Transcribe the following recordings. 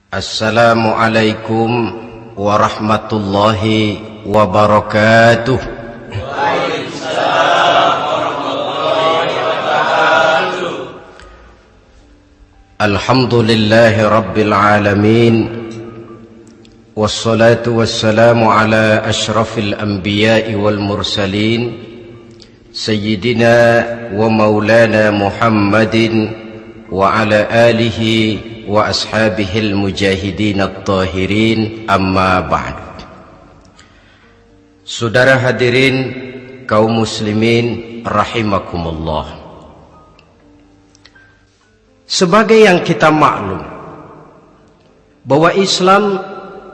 Assalamualaikum warahmatullahi wabarakatuh. Waalaikumsalam warahmatullahi wabarakatuh. Alhamdulillahi rabbil alamin. Wassalatu wassalamu ala ashrafil anbiya'i wal mursalin Sayyidina wa maulana Muhammadin wa ala alihi wa ashabihil mujahidin at-tahirin, amma ba'd. Saudara hadirin kaum muslimin rahimakumullah. Sebagai yang kita maklum bahwa Islam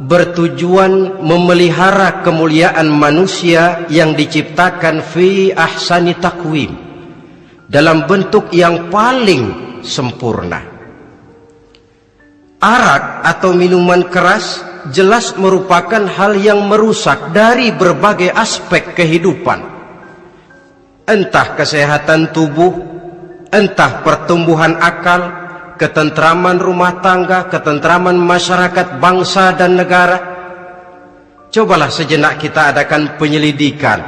bertujuan memelihara kemuliaan manusia yang diciptakan fi ahsani taqwim, dalam bentuk yang paling sempurna. Arak atau minuman keras jelas merupakan hal yang merusak dari berbagai aspek kehidupan. Entah kesehatan tubuh, entah pertumbuhan akal, ketentraman rumah tangga, ketentraman masyarakat, bangsa dan negara. Cobalah sejenak kita adakan penyelidikan.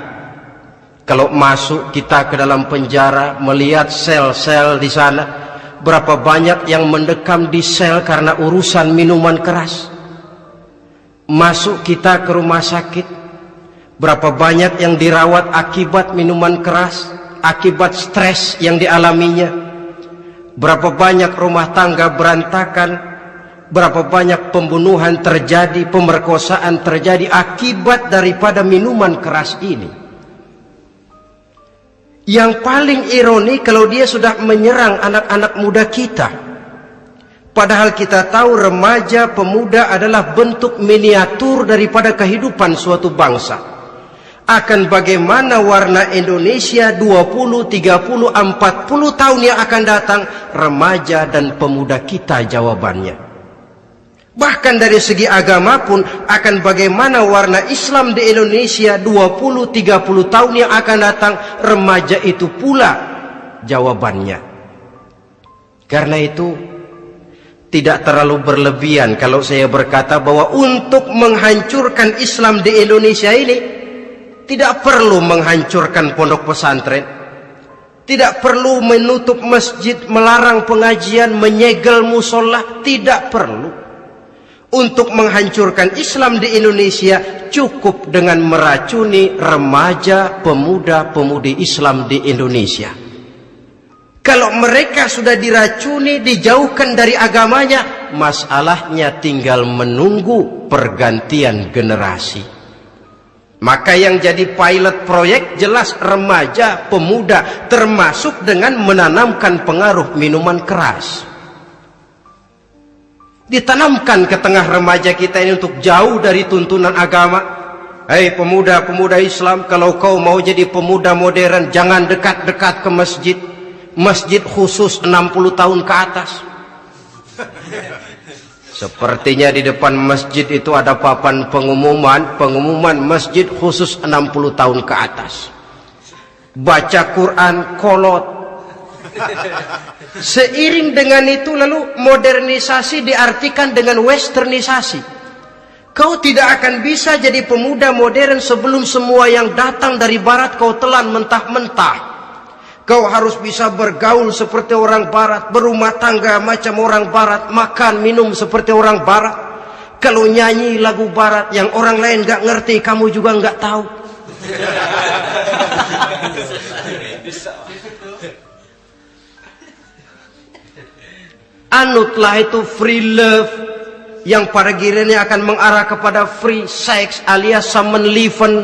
Kalau masuk kita ke dalam penjara, melihat sel-sel di sana, berapa banyak yang mendekam di sel karena urusan minuman keras. Masuk kita ke rumah sakit, berapa banyak yang dirawat akibat minuman keras, akibat stres yang dialaminya. Berapa banyak rumah tangga berantakan, berapa banyak pembunuhan terjadi, pemerkosaan terjadi akibat daripada minuman keras ini. Yang paling ironi kalau dia sudah menyerang anak-anak muda kita. Padahal kita tahu remaja pemuda adalah bentuk miniatur daripada kehidupan suatu bangsa. Akan bagaimana warna Indonesia 20, 30, 40 tahun yang akan datang, remaja dan pemuda kita jawabannya. Bahkan dari segi agama pun, akan bagaimana warna Islam di Indonesia 20, 30 tahun yang akan datang, remaja itu pula jawabannya. Karena itu tidak terlalu berlebihan kalau saya berkata bahwa untuk menghancurkan Islam di Indonesia ini tidak perlu menghancurkan pondok pesantren, tidak perlu menutup masjid, melarang pengajian, menyegel musola, tidak perlu. Untuk menghancurkan Islam di Indonesia cukup dengan meracuni remaja, pemuda-pemudi Islam di Indonesia. Kalau mereka sudah diracuni, dijauhkan dari agamanya, masalahnya tinggal menunggu pergantian generasi. Maka yang jadi pilot proyek jelas remaja, pemuda, termasuk dengan menanamkan pengaruh minuman keras. Ditanamkan ke tengah remaja kita ini untuk jauh dari tuntunan agama. Hei pemuda-pemuda Islam, kalau kau mau jadi pemuda modern, jangan dekat-dekat ke masjid. Masjid khusus 60 tahun ke atas. Sepertinya di depan masjid itu ada papan pengumuman masjid khusus 60 tahun ke atas. Baca Quran kolot. Seiring dengan itu lalu modernisasi diartikan dengan westernisasi. Kau tidak akan bisa jadi pemuda modern sebelum semua yang datang dari barat kau telan mentah-mentah. Kau harus bisa bergaul seperti orang barat, berumah tangga macam orang barat, makan minum seperti orang barat. Kalau nyanyi lagu barat yang orang lain gak ngerti, kamu juga gak tahu. Anutlah itu free love yang pada gilirannya akan mengarah kepada free sex alias samenleven.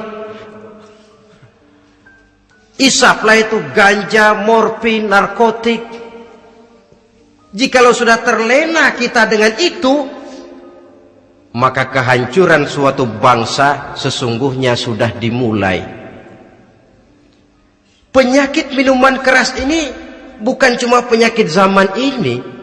Isaplah itu ganja, morfin, narkotik. Jikalau sudah terlena kita dengan itu, maka kehancuran suatu bangsa sesungguhnya sudah dimulai. Penyakit minuman keras ini bukan cuma penyakit zaman ini.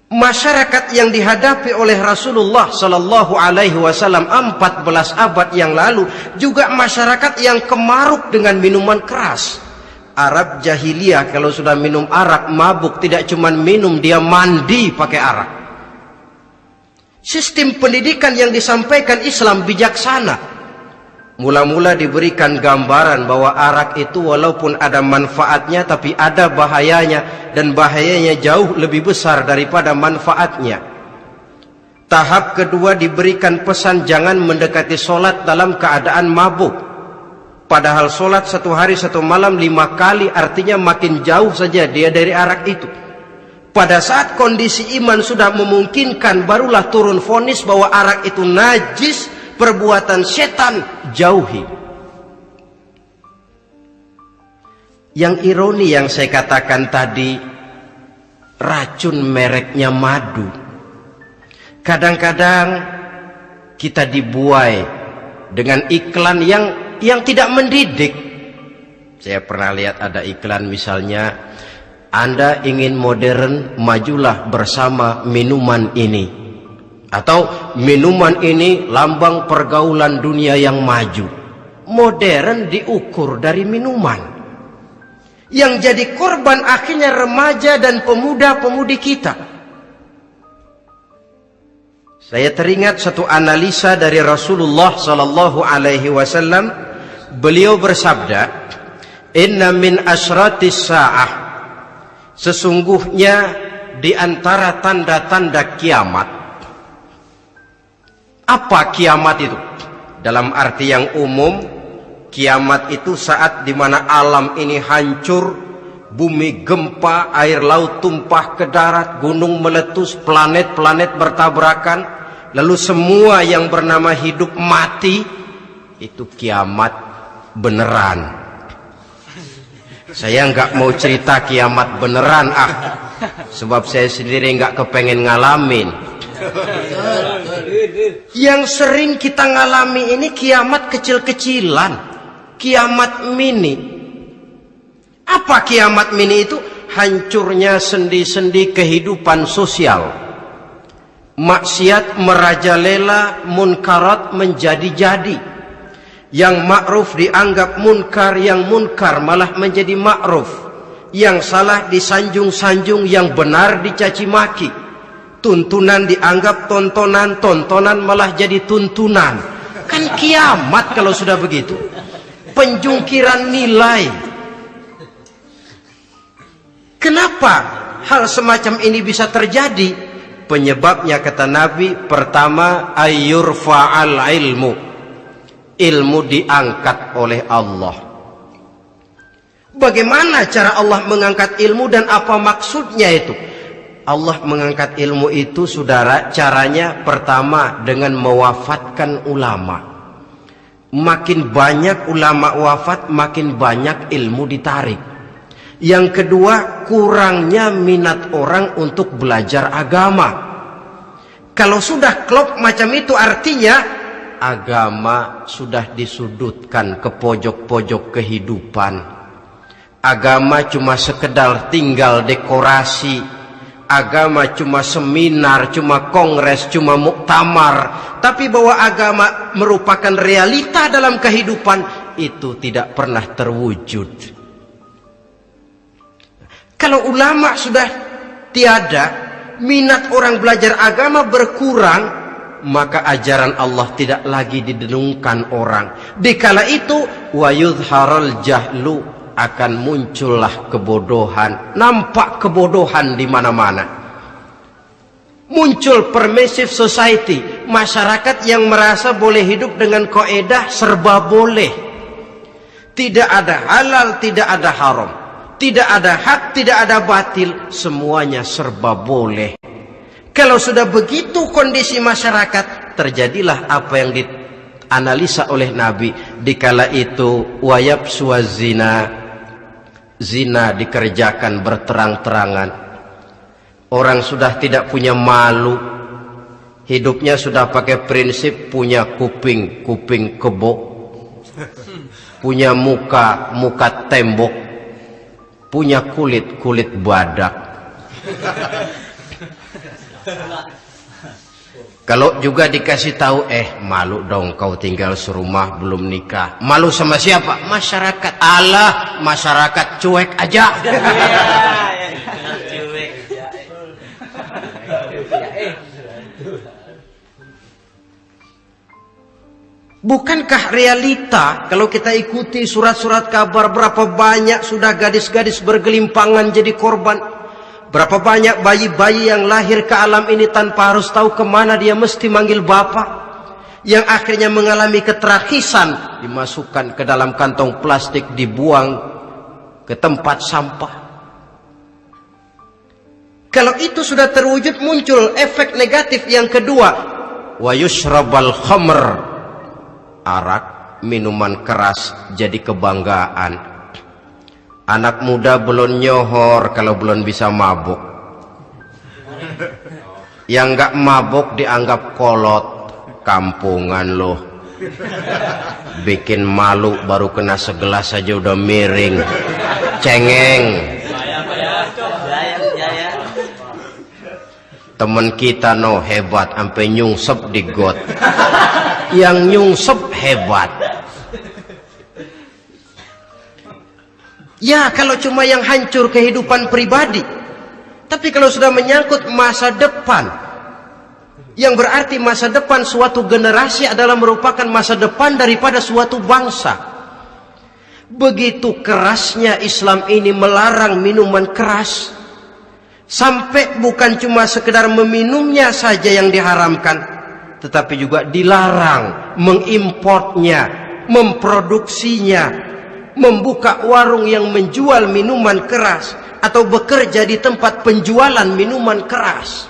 Masyarakat yang dihadapi oleh Rasulullah Sallallahu Alaihi Wasallam 14 abad yang lalu juga masyarakat yang kemaruk dengan minuman keras. Arab jahiliyah kalau sudah minum arak mabuk, tidak cuma minum, dia mandi pakai arak. Sistem pendidikan yang disampaikan Islam bijaksana. Mula-mula diberikan gambaran bahwa arak itu walaupun ada manfaatnya tapi ada bahayanya, dan bahayanya jauh lebih besar daripada manfaatnya. Tahap kedua diberikan pesan jangan mendekati solat dalam keadaan mabuk. Padahal solat 1 hari 1 malam 5 kali artinya makin jauh saja dia dari arak itu. Pada saat kondisi iman sudah memungkinkan, barulah turun vonis bahwa arak itu najis, perbuatan setan, jauhi. Yang ironi yang saya katakan tadi, racun mereknya madu. Kadang-kadang kita dibuai dengan iklan yang tidak mendidik. Saya pernah lihat ada iklan misalnya, Anda ingin modern, majulah bersama minuman ini. Atau minuman ini lambang pergaulan dunia yang maju. Modern diukur dari minuman. Yang jadi korban akhirnya remaja dan pemuda-pemudi kita. Saya teringat satu analisa dari Rasulullah sallallahu alaihi wasallam. Beliau bersabda, "Inna min asyratis sa'ah." Sesungguhnya di antara tanda-tanda kiamat. Apa kiamat itu? Dalam arti yang umum, kiamat itu saat dimana alam ini hancur, bumi gempa, air laut tumpah ke darat, gunung meletus, planet-planet bertabrakan, lalu semua yang bernama hidup mati. Itu kiamat beneran. Saya nggak mau cerita kiamat beneran, sebab saya sendiri nggak kepengen ngalamin. Yang sering kita ngalami ini kiamat kecil-kecilan, kiamat mini. Apa kiamat mini itu? Hancurnya sendi-sendi kehidupan sosial. Maksiat merajalela, munkarat menjadi-jadi. Yang ma'ruf dianggap munkar, yang munkar malah menjadi ma'ruf. Yang salah disanjung-sanjung, yang benar dicaci maki. Tuntunan dianggap tontonan, tontonan malah jadi tuntunan. Kan kiamat kalau sudah begitu. Penjungkiran nilai. Kenapa hal semacam ini bisa terjadi? Penyebabnya kata Nabi, pertama ayyurfa'al ilmu. Ilmu diangkat oleh Allah. Bagaimana cara Allah mengangkat ilmu dan apa maksudnya itu? Allah mengangkat ilmu itu, saudara, caranya pertama dengan mewafatkan ulama. Makin banyak ulama wafat, makin banyak ilmu ditarik. Yang kedua, kurangnya minat orang untuk belajar agama. Kalau sudah klop macam itu, artinya agama sudah disudutkan ke pojok-pojok kehidupan. Agama cuma sekedar tinggal dekorasi. Agama cuma seminar, cuma kongres, cuma muktamar. Tapi bahwa agama merupakan realita dalam kehidupan, itu tidak pernah terwujud. Kalau ulama sudah tiada, minat orang belajar agama berkurang, maka ajaran Allah tidak lagi didenungkan orang. Dikala itu, wa yudharal jahlu, akan muncullah kebodohan. Nampak kebodohan di mana-mana. Muncul permissive society, masyarakat yang merasa boleh hidup dengan kaidah serba boleh. Tidak ada halal, tidak ada haram. Tidak ada hak, tidak ada batil, semuanya serba boleh. Kalau sudah begitu kondisi masyarakat, terjadilah apa yang dianalisa oleh Nabi. Dikala itu wayab suazina, zina dikerjakan berterang-terangan. Orang sudah tidak punya malu. Hidupnya sudah pakai prinsip punya kuping, kuping kebo. Punya muka, muka tembok. Punya kulit, kulit badak. Kalau juga dikasih tahu, malu dong kau tinggal serumah belum nikah. Malu sama siapa? Masyarakat. Allah, masyarakat cuek aja. Bukankah realita kalau kita ikuti surat-surat kabar, berapa banyak sudah gadis-gadis bergelimpangan jadi korban, berapa banyak bayi-bayi yang lahir ke alam ini tanpa harus tahu kemana dia mesti manggil bapak, yang akhirnya mengalami keterakisan, dimasukkan ke dalam kantong plastik, dibuang ke tempat sampah. Kalau itu sudah terwujud, muncul efek negatif yang kedua, wa yushrabal khamr, arak, minuman keras jadi kebanggaan. Anak muda belum nyohor kalau belum bisa mabuk. Yang nggak mabuk dianggap kolot, kampungan loh. Bikin malu baru kena segelas saja udah miring, cengeng. Temen kita no hebat sampai nyungsep di got. Yang nyungsep hebat. Ya kalau cuma yang hancur kehidupan pribadi. Tapi kalau sudah menyangkut masa depan, yang berarti masa depan suatu generasi adalah merupakan masa depan daripada suatu bangsa. Begitu kerasnya Islam ini melarang minuman keras, sampai bukan cuma sekedar meminumnya saja yang diharamkan, tetapi juga dilarang mengimportnya, memproduksinya, membuka warung yang menjual minuman keras, atau bekerja di tempat penjualan minuman keras.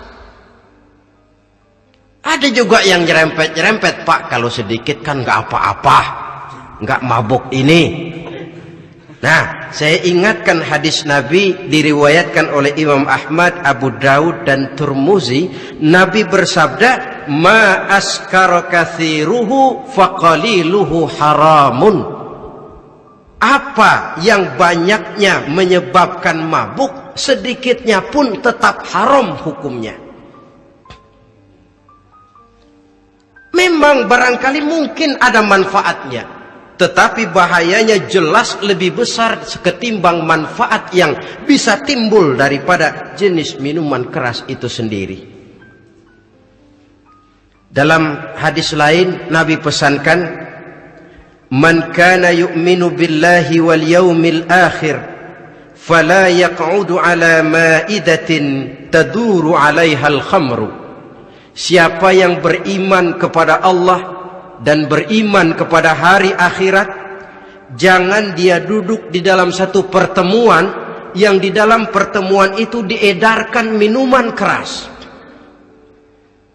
Ada juga yang nyerempet-nyerempet, Pak, kalau sedikit kan nggak apa-apa, nggak mabuk ini. Nah, saya ingatkan hadis Nabi diriwayatkan oleh Imam Ahmad, Abu Daud dan Turmuzi. Nabi bersabda, "Ma askara katsiruhu faqaliluhu haramun." Apa yang banyaknya menyebabkan mabuk, sedikitnya pun tetap haram hukumnya. Memang barangkali mungkin ada manfaatnya, tetapi bahayanya jelas lebih besar ketimbang manfaat yang bisa timbul daripada jenis minuman keras itu sendiri. Dalam hadis lain Nabi pesankan, "Man kana yu'minu billahi wal yaumil akhir fala yaq'udu ala ma'idatin taduru 'alaiha al-khamru." Siapa yang beriman kepada Allah dan beriman kepada hari akhirat, jangan dia duduk di dalam satu pertemuan yang di dalam pertemuan itu diedarkan minuman keras.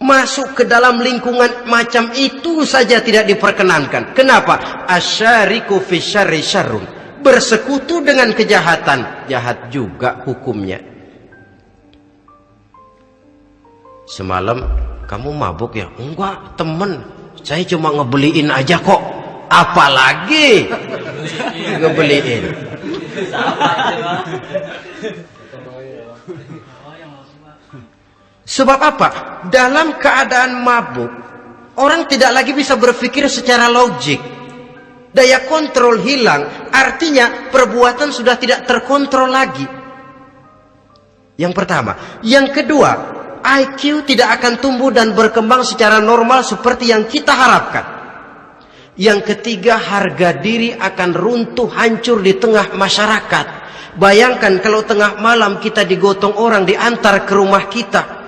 Masuk ke dalam lingkungan macam itu saja tidak diperkenankan. Kenapa? Asyariku fi syarri syarrun. Bersekutu dengan kejahatan, jahat juga hukumnya. Semalam kamu mabuk ya? Enggak, temen, saya cuma ngebeliin aja kok. Apalagi ngebeliin. Sebab apa? Dalam keadaan mabuk, orang tidak lagi bisa berpikir secara logik. Daya kontrol hilang, artinya perbuatan sudah tidak terkontrol lagi. Yang pertama. Yang kedua, IQ tidak akan tumbuh dan berkembang secara normal seperti yang kita harapkan. Yang ketiga, harga diri akan runtuh hancur di tengah masyarakat. Bayangkan kalau tengah malam kita digotong orang, diantar ke rumah kita.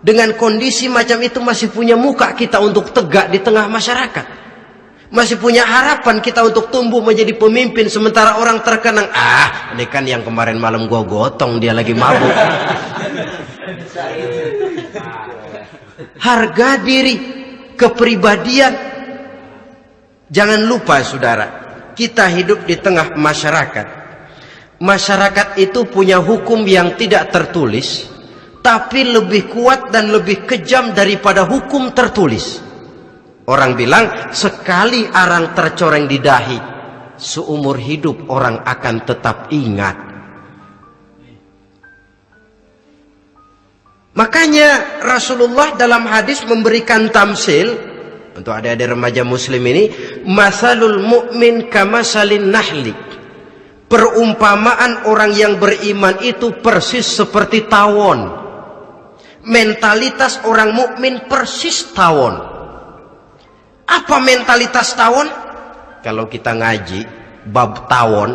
Dengan kondisi macam itu masih punya muka kita untuk tegak di tengah masyarakat. Masih punya harapan kita untuk tumbuh menjadi pemimpin, sementara orang terkenang, ini kan yang kemarin malam gua gotong, dia lagi mabuk. Harga diri, kepribadian. Jangan lupa saudara, kita hidup di tengah masyarakat. Masyarakat itu punya hukum yang tidak tertulis, tapi lebih kuat dan lebih kejam daripada hukum tertulis. Orang bilang, sekali arang tercoreng di dahi, seumur hidup orang akan tetap ingat. Makanya Rasulullah dalam hadis memberikan tamsil untuk adik-adik remaja muslim ini, masalul mu'min kamasalin nahli. Perumpamaan orang yang beriman itu persis seperti tawon. Mentalitas orang mukmin persis tawon. Apa mentalitas tawon? Kalau kita ngaji bab tawon,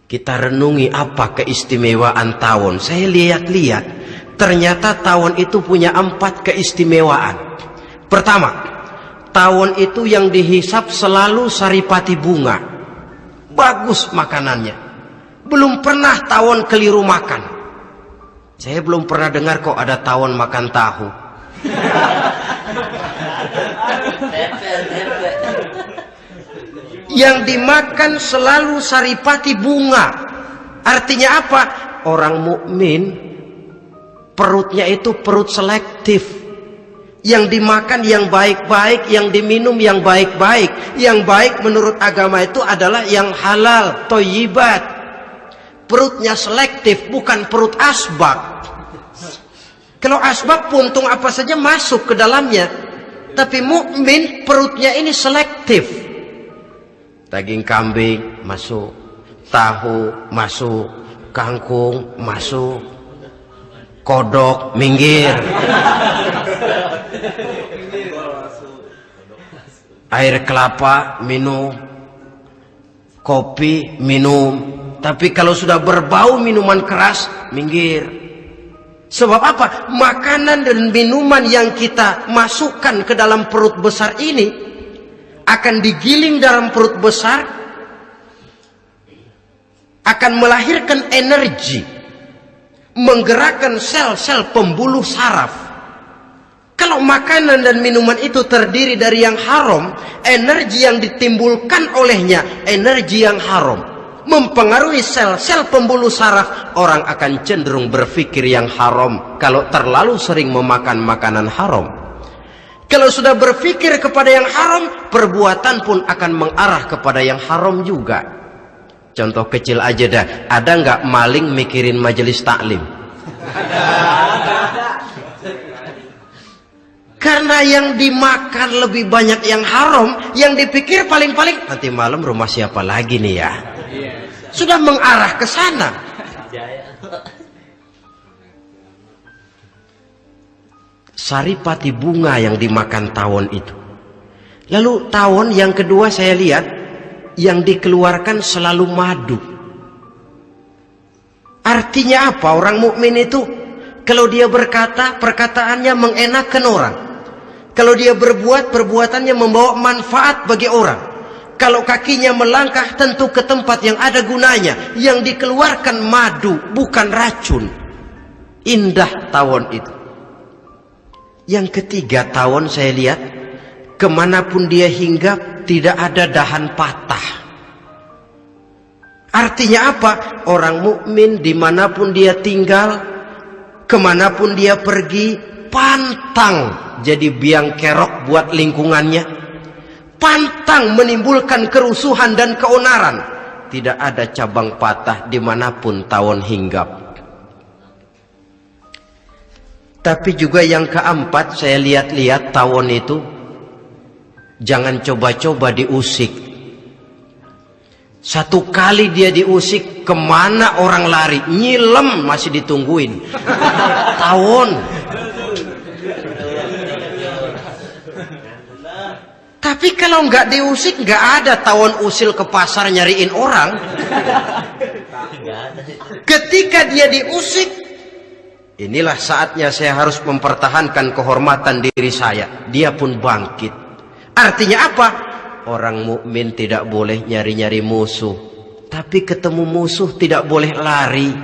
kita renungi apa keistimewaan tawon. Saya lihat-lihat, ternyata tawon itu punya 4 keistimewaan. Pertama, tawon itu yang dihisap selalu saripati bunga. Bagus makanannya. Belum pernah tawon keliru makan. Saya belum pernah dengar kok ada tawon makan tahu. Yang dimakan selalu saripati bunga. Artinya apa? Orang mukmin perutnya itu perut selektif. Yang dimakan yang baik-baik, yang diminum yang baik-baik. Yang baik menurut agama itu adalah yang halal, thayyibat. Perutnya selektif, bukan perut asbak. Kalau asbak puntung apa saja masuk ke dalamnya. Tapi mukmin perutnya ini selektif. Daging kambing masuk, tahu masuk, kangkung masuk, kodok minggir, air kelapa minum, kopi minum. Tapi kalau sudah berbau minuman keras, minggir. Sebab apa? Makanan dan minuman yang kita masukkan ke dalam perut besar ini akan digiling dalam perut besar, akan melahirkan energi, menggerakkan sel-sel pembuluh saraf. Kalau makanan dan minuman itu terdiri dari yang haram, energi yang ditimbulkan olehnya energi yang haram, mempengaruhi sel-sel pembuluh saraf. Orang akan cenderung berpikir yang haram kalau terlalu sering memakan makanan haram. Kalau sudah berpikir kepada yang haram, perbuatan pun akan mengarah kepada yang haram juga. Contoh kecil aja dah, ada nggak maling mikirin majelis taklim? Karena yang dimakan lebih banyak yang haram, yang dipikir paling-paling nanti malam rumah siapa lagi nih ya? Sudah mengarah ke sana. Saripati bunga yang dimakan tawon itu. Lalu tawon yang kedua saya lihat yang dikeluarkan selalu madu. Artinya apa? Orang mukmin itu kalau dia berkata, perkataannya mengenakan orang. Kalau dia berbuat, perbuatannya membawa manfaat bagi orang. Kalau kakinya melangkah tentu ke tempat yang ada gunanya. Yang dikeluarkan madu, bukan racun. Indah tawon itu. Yang ketiga tawon saya lihat, kemanapun dia hinggap tidak ada dahan patah. Artinya apa? Orang mukmin dimanapun dia tinggal, kemanapun dia pergi, pantang jadi biang kerok buat lingkungannya, pantang menimbulkan kerusuhan dan keonaran. Tidak ada cabang patah dimanapun tawon hinggap. Tapi juga yang keempat saya lihat-lihat tawon itu jangan coba-coba diusik. Satu kali dia diusik, kemana orang lari? Nyilem masih ditungguin. Tawon. Tapi kalau nggak diusik, nggak ada tawon usil ke pasar nyariin orang. Ketika dia diusik, inilah saatnya saya harus mempertahankan kehormatan diri saya. Dia pun bangkit. Artinya apa? Orang mukmin tidak boleh nyari-nyari musuh. Tapi ketemu musuh tidak boleh lari.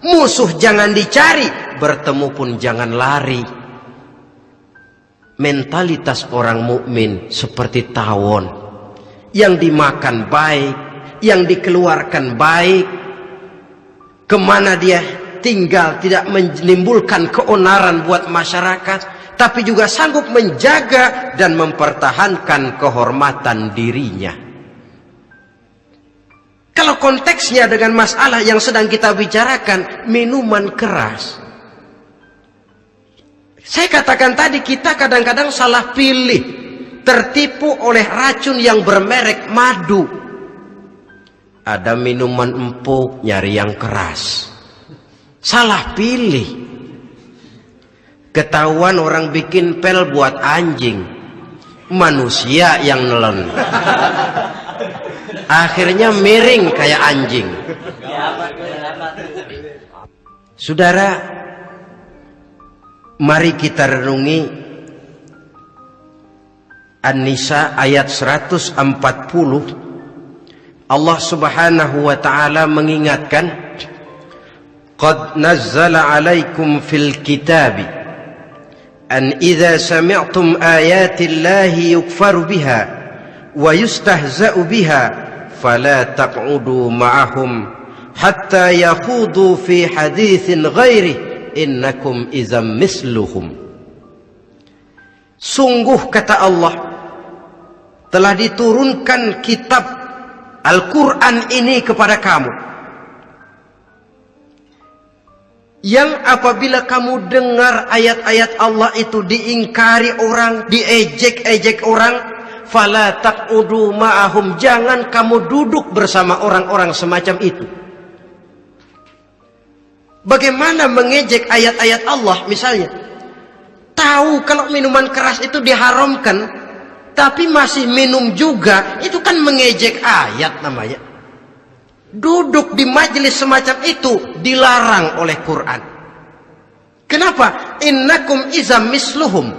Musuh jangan dicari, bertemu pun jangan lari. Mentalitas orang mukmin seperti tawon. Yang dimakan baik, yang dikeluarkan baik. Kemana dia tinggal tidak menimbulkan keonaran buat masyarakat, tapi juga sanggup menjaga dan mempertahankan kehormatan dirinya. Kalau konteksnya dengan masalah yang sedang kita bicarakan, minuman keras. Saya katakan tadi, kita kadang-kadang salah pilih, tertipu oleh racun yang bermerek madu. Ada minuman empuk, nyari yang keras. Salah pilih. Ketahuan orang bikin pel buat anjing, manusia yang nelen. Akhirnya miring kayak anjing. Saudara, mari kita renungi An-Nisa ayat 140. Allah Subhanahu wa taala mengingatkan, "Qad nazzala 'alaikum fil kitabi an idza sami'tum ayati Allahi yukfaru biha wa yustahza'u biha fala taq'udu ma'ahum hatta yakhudu fi haditsin ghairi innakum idzam misluhum." Sungguh, kata Allah, telah diturunkan kitab Al-Quran ini kepada kamu, yang apabila kamu dengar ayat-ayat Allah itu diingkari orang, diejek-ejek orang, fala taq'udu ma'ahum, jangan kamu duduk bersama orang-orang semacam itu. Bagaimana mengejek ayat-ayat Allah? Misalnya, tahu kalau minuman keras itu diharamkan, tapi masih minum juga, itu kan mengejek ayat namanya. Duduk di majelis semacam itu dilarang oleh Quran. Kenapa? Innakum izam misluhum.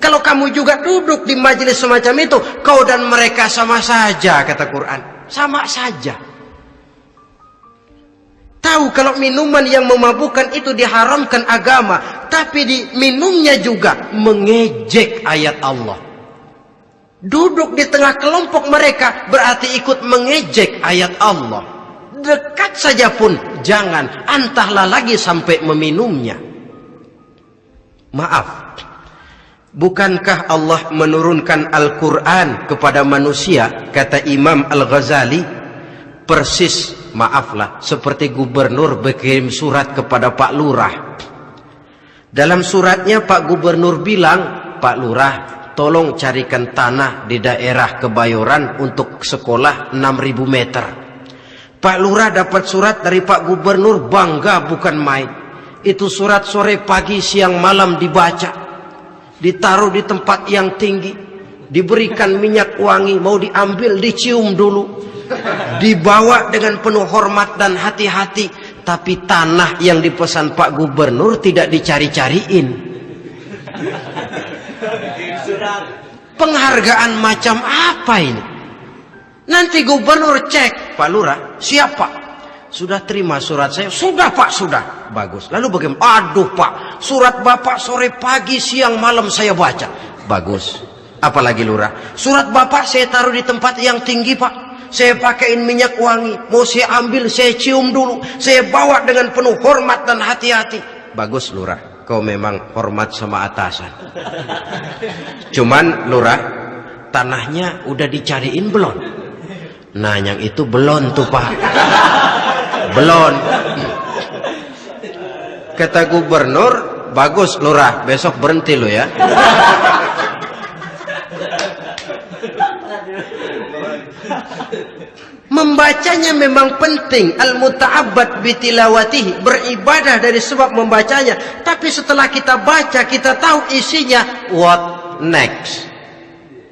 Kalau kamu juga duduk di majelis semacam itu, kau dan mereka sama saja, kata Quran. Sama saja. Tahu kalau minuman yang memabukkan itu diharamkan agama, tapi diminumnya juga mengejek ayat Allah. Duduk di tengah kelompok mereka berarti ikut mengejek ayat Allah. Dekat saja pun jangan, entahlah lagi sampai meminumnya. Maaf, bukankah Allah menurunkan Al-Quran kepada manusia, kata Imam Al-Ghazali, persis, maaflah, seperti gubernur berkirim surat kepada Pak Lurah. Dalam suratnya Pak Gubernur bilang, Pak Lurah, tolong carikan tanah di daerah Kebayoran untuk sekolah 6.000 meter. Pak Lurah dapat surat dari Pak Gubernur, bangga bukan main. Itu surat sore, pagi, siang, malam dibaca. Ditaruh di tempat yang tinggi. Diberikan minyak wangi, mau diambil dicium dulu. Dibawa dengan penuh hormat dan hati-hati. Tapi tanah yang dipesan Pak Gubernur tidak dicari-cariin. Penghargaan macam apa ini? Nanti gubernur cek, Pak Lurah, siapa? Sudah terima surat saya? Sudah Pak, sudah. Bagus. Lalu bagaimana? Aduh Pak, surat Bapak sore, pagi, siang, malam saya baca. Bagus. Apalagi Lurah? Surat Bapak saya taruh di tempat yang tinggi Pak. Saya pakaiin minyak wangi. Mau saya ambil, saya cium dulu. Saya bawa dengan penuh hormat dan hati-hati. Bagus Lurah, kau memang hormat sama atasan. Cuman Lurah, tanahnya udah dicariin belum? Nah yang itu belum tuh Pak. Belum. Kata gubernur, bagus Lurah, besok berhenti lo ya. Membacanya memang penting, al-muta'abbad bitilawatihi, beribadah dari sebab membacanya. Tapi setelah kita baca, kita tahu isinya, what next?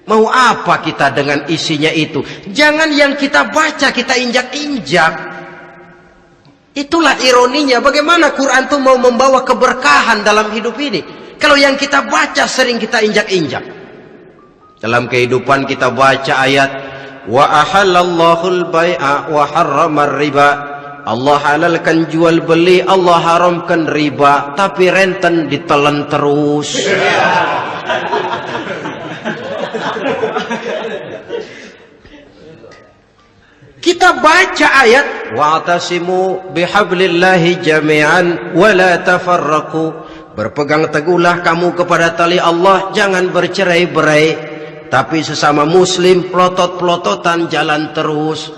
Mau apa kita dengan isinya itu? Jangan yang kita baca kita injak-injak. Itulah ironinya. Bagaimana Quran itu mau membawa keberkahan dalam hidup ini, kalau yang kita baca sering kita injak-injak. Dalam kehidupan kita baca ayat, wa ahallallahu al-bai'a wa harramar riba. Allah halalkan jual beli, Allah haramkan riba, tapi renten ditelan terus. Kita baca ayat, wa'tasimu bihablillahi jami'an wa la tafarraqu. Berpegang teguhlah kamu kepada tali Allah, jangan bercerai-berai. Tapi sesama muslim pelotot-pelototan jalan terus.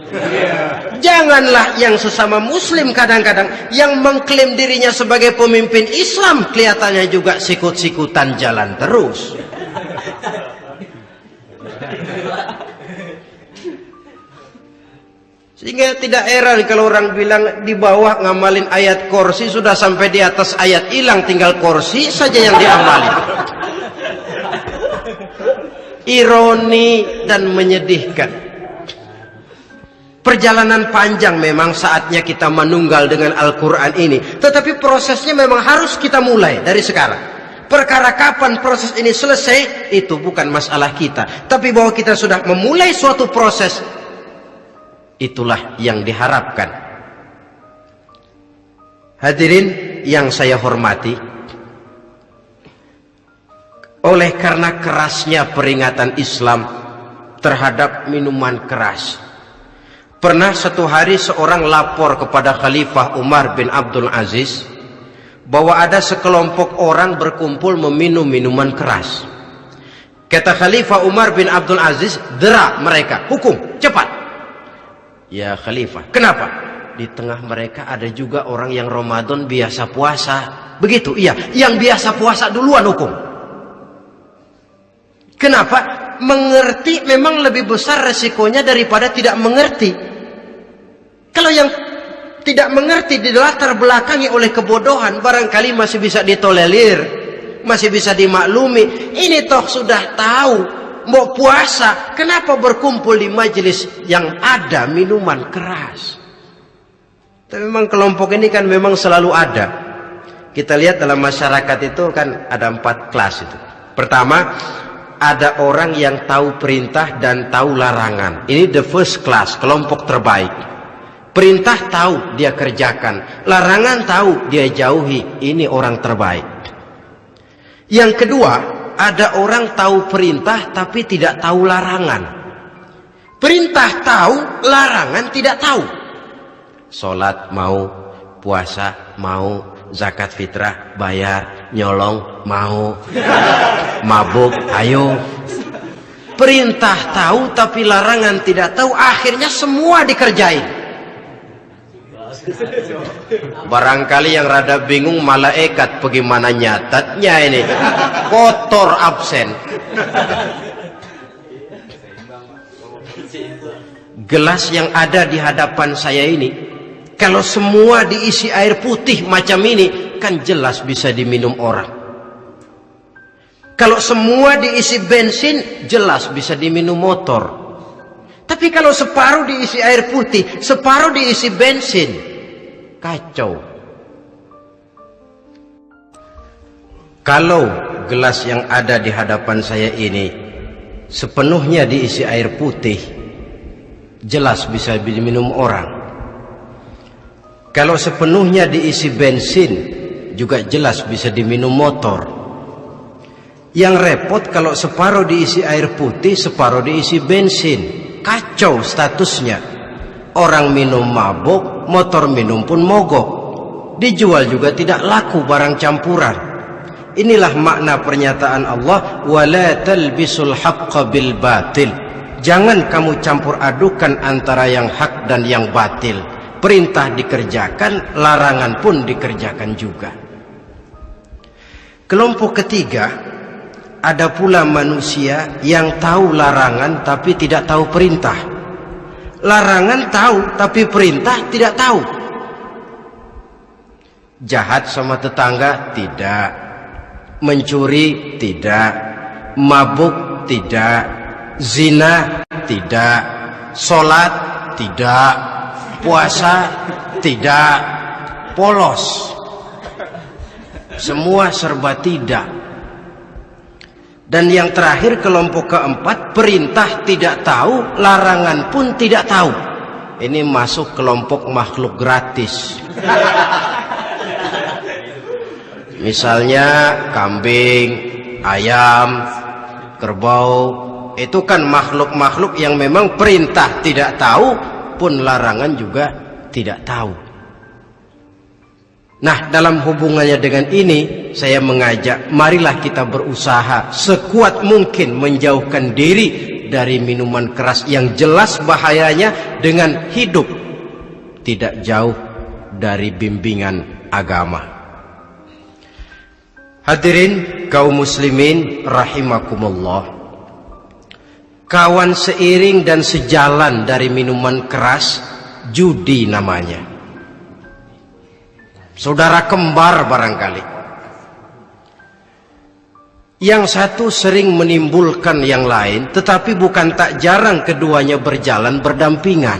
Janganlah yang sesama muslim kadang-kadang yang mengklaim dirinya sebagai pemimpin Islam kelihatannya juga sikut-sikutan jalan terus. Sehingga tidak heran kalau orang bilang di bawah ngamalin ayat kursi sudah sampai di atas ayat hilang, tinggal kursi saja yang diamalin. Ironi dan menyedihkan. Perjalanan panjang memang saatnya kita menunggal dengan Al-Quran ini. Tetapi prosesnya memang harus kita mulai dari sekarang. Perkara kapan proses ini selesai, itu bukan masalah kita. Tapi bahwa kita sudah memulai suatu proses, itulah yang diharapkan. Hadirin yang saya hormati, oleh karena kerasnya peringatan Islam terhadap minuman keras, pernah satu hari seorang lapor kepada Khalifah Umar bin Abdul Aziz bahwa ada sekelompok orang berkumpul meminum minuman keras. Kata Khalifah Umar bin Abdul Aziz, dera mereka, hukum, cepat. Ya Khalifah, kenapa? Di tengah mereka ada juga orang yang Ramadan biasa puasa. Begitu, iya, yang biasa puasa duluan hukum. Kenapa? Mengerti memang lebih besar resikonya daripada tidak mengerti. Kalau yang tidak mengerti dilatar belakangi oleh kebodohan, barangkali masih bisa ditolerir, masih bisa dimaklumi. Ini toh sudah tahu mau puasa, kenapa berkumpul di majelis yang ada minuman keras? Tapi memang kelompok ini kan memang selalu ada. Kita lihat dalam masyarakat itu kan ada 4 kelas itu. Pertama, ada orang yang tahu perintah dan tahu larangan. Ini the first class, kelompok terbaik. Perintah tahu dia kerjakan, larangan tahu dia jauhi. Ini orang terbaik. Yang kedua, ada orang tahu perintah tapi tidak tahu larangan. Perintah tahu, larangan tidak tahu. Sholat mau, puasa mau, zakat fitrah bayar, nyolong mau, mabuk ayo. Perintah tahu tapi larangan tidak tahu, akhirnya semua dikerjain. Barangkali yang rada bingung malaikat bagaimana nyatatnya ini, kotor absen. Gelas yang ada di hadapan saya ini, kalau semua diisi air putih macam ini, kan jelas bisa diminum orang. Kalau semua diisi bensin, jelas bisa diminum motor. Tapi kalau separuh diisi air putih, separuh diisi bensin, kacau. Kalau gelas yang ada di hadapan saya ini sepenuhnya diisi air putih, jelas bisa diminum orang. Kalau sepenuhnya diisi bensin, juga jelas bisa diminum motor. Yang repot kalau separuh diisi air putih, separuh diisi bensin. Kacau statusnya. Orang minum mabuk, motor minum pun mogok. Dijual juga tidak laku barang campuran. Inilah makna pernyataan Allah, wala talbisul haqqa bil batil. Jangan kamu campur adukan antara yang hak dan yang batil. Perintah dikerjakan, larangan pun dikerjakan juga. Kelompok ketiga, ada pula manusia yang tahu larangan tapi tidak tahu perintah. Larangan tahu tapi perintah tidak tahu. Jahat sama tetangga tidak, mencuri tidak, mabuk tidak, zina tidak, sholat tidak, puasa tidak, polos. Semua serba tidak. Dan yang terakhir, kelompok keempat, perintah tidak tahu, larangan pun tidak tahu. Ini masuk kelompok makhluk gratis. Misalnya kambing, ayam, kerbau, itu kan makhluk-makhluk yang memang perintah tidak tahu, pun larangan juga tidak tahu. Nah, dalam hubungannya dengan ini, saya mengajak, marilah kita berusaha sekuat mungkin menjauhkan diri dari minuman keras yang jelas bahayanya dengan hidup tidak jauh dari bimbingan agama. Hadirin kaum muslimin rahimakumullah. Kawan seiring dan sejalan dari minuman keras judi namanya. Saudara kembar barangkali. Yang satu sering menimbulkan yang lain, tetapi bukan tak jarang keduanya berjalan berdampingan.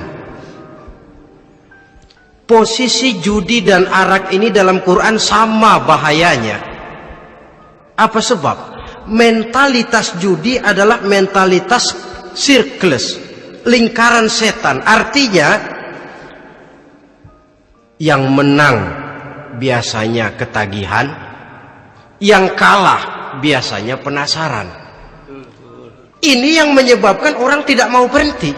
Posisi judi dan arak ini dalam Quran sama bahayanya. Apa sebab? Mentalitas judi adalah mentalitas sirkeless, lingkaran setan. Artinya yang menang biasanya ketagihan, yang kalah biasanya penasaran. Ini yang menyebabkan orang tidak mau berhenti.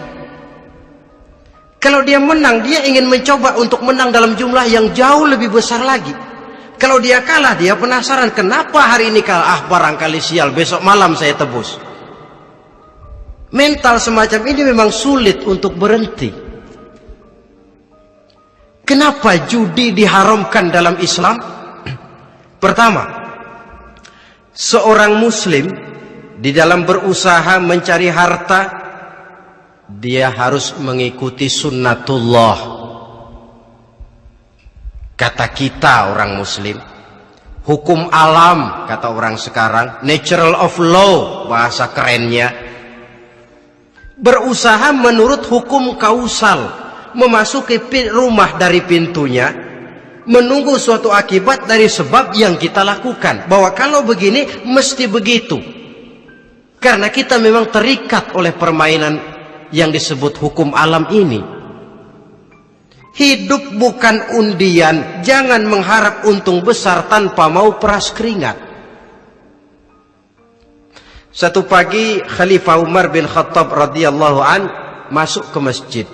Kalau dia menang, dia ingin mencoba untuk menang dalam jumlah yang jauh lebih besar lagi. Kalau dia kalah, dia penasaran, kenapa hari ini kalah? Barangkali sial, besok malam saya tebus. Mental semacam ini memang sulit untuk berhenti. Kenapa judi diharamkan dalam Islam? Pertama, seorang muslim di dalam berusaha mencari harta, dia harus mengikuti sunnatullah. Kata kita orang muslim, hukum alam kata orang sekarang, natural of law bahasa kerennya. Berusaha menurut hukum kausal, memasuki rumah dari pintunya, menunggu suatu akibat dari sebab yang kita lakukan. Bahwa kalau begini mesti begitu. Karena kita memang terikat oleh permainan yang disebut hukum alam ini. Hidup bukan undian, jangan mengharap untung besar tanpa mau peras keringat. Satu pagi Khalifah Umar bin Khattab radhiyallahu an masuk ke masjid.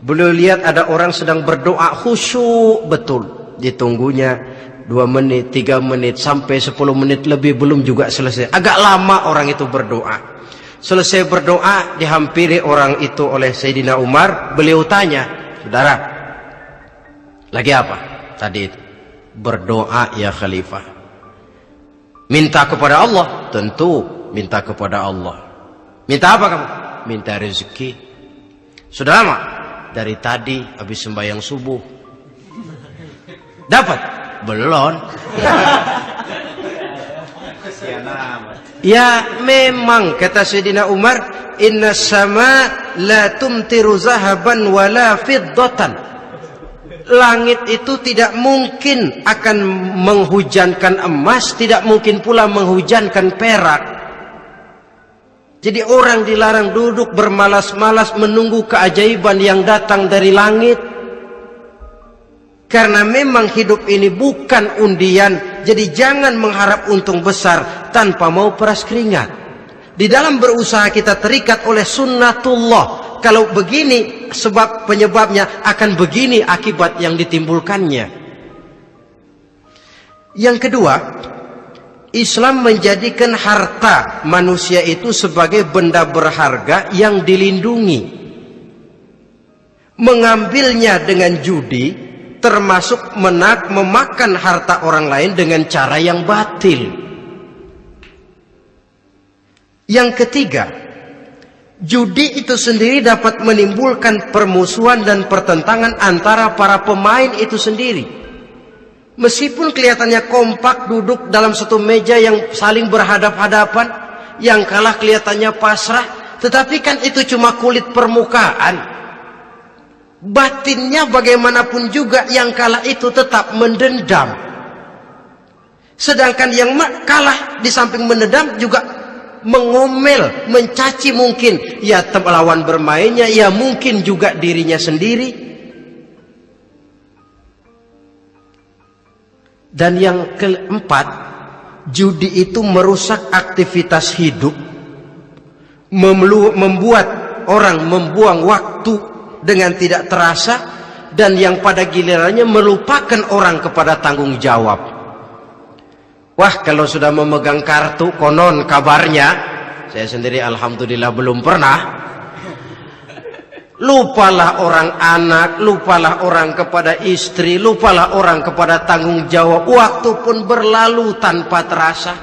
Beliau lihat ada orang sedang berdoa khusyuk betul. Ditunggunya 2 menit, 3 menit, sampai 10 menit lebih belum juga selesai. Agak lama orang itu berdoa. Selesai berdoa, dihampiri orang itu oleh Sayyidina Umar. Beliau tanya, saudara, lagi apa? Tadi itu berdoa ya Khalifah. Minta kepada Allah? Tentu minta kepada Allah. Minta apa kamu? Minta rezeki. Sudah lama? Dari tadi habis sembahyang subuh. Dapat? Belum. Ya memang kata Sayyidina Umar, inna sama la tumtiru zahaban wala fiddatan. Langit itu tidak mungkin akan menghujankan emas, tidak mungkin pula menghujankan perak. Jadi orang dilarang duduk bermalas-malas menunggu keajaiban yang datang dari langit. Karena memang hidup ini bukan undian, jadi jangan mengharap untung besar tanpa mau peras keringat. Di dalam berusaha kita terikat oleh sunnatullah. Kalau begini sebab penyebabnya, akan begini akibat yang ditimbulkannya. Yang kedua, Islam menjadikan harta manusia itu sebagai benda berharga yang dilindungi. Mengambilnya dengan judi termasuk memakan harta orang lain dengan cara yang batil. Yang ketiga, judi itu sendiri dapat menimbulkan permusuhan dan pertentangan antara para pemain itu sendiri. Meskipun kelihatannya kompak duduk dalam satu meja yang saling berhadap-hadapan, yang kalah kelihatannya pasrah, tetapi kan itu cuma kulit permukaan. Batinnya bagaimanapun juga yang kalah itu tetap mendendam. Sedangkan yang kalah di samping mendendam juga mengomel, mencaci mungkin ya lawan bermainnya, ya mungkin juga dirinya sendiri. Dan yang keempat, judi itu merusak aktivitas hidup, membuat orang membuang waktu dengan tidak terasa, dan yang pada gilirannya melupakan orang kepada tanggung jawab. Wah, kalau sudah memegang kartu, konon kabarnya, saya sendiri alhamdulillah belum pernah, lupalah orang anak, lupalah orang kepada istri, lupalah orang kepada tanggung jawab. Waktu pun berlalu tanpa terasa.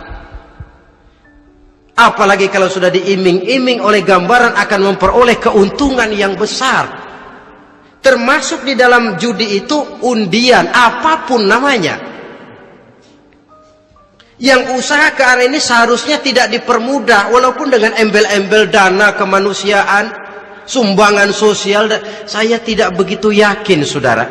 Apalagi kalau sudah diiming-iming oleh gambaran akan memperoleh keuntungan yang besar. Termasuk di dalam judi itu undian, apapun namanya. Yang usaha ke arah ini seharusnya tidak dipermudah, walaupun dengan embel-embel dana kemanusiaan, sumbangan sosial. Saya tidak begitu yakin, saudara,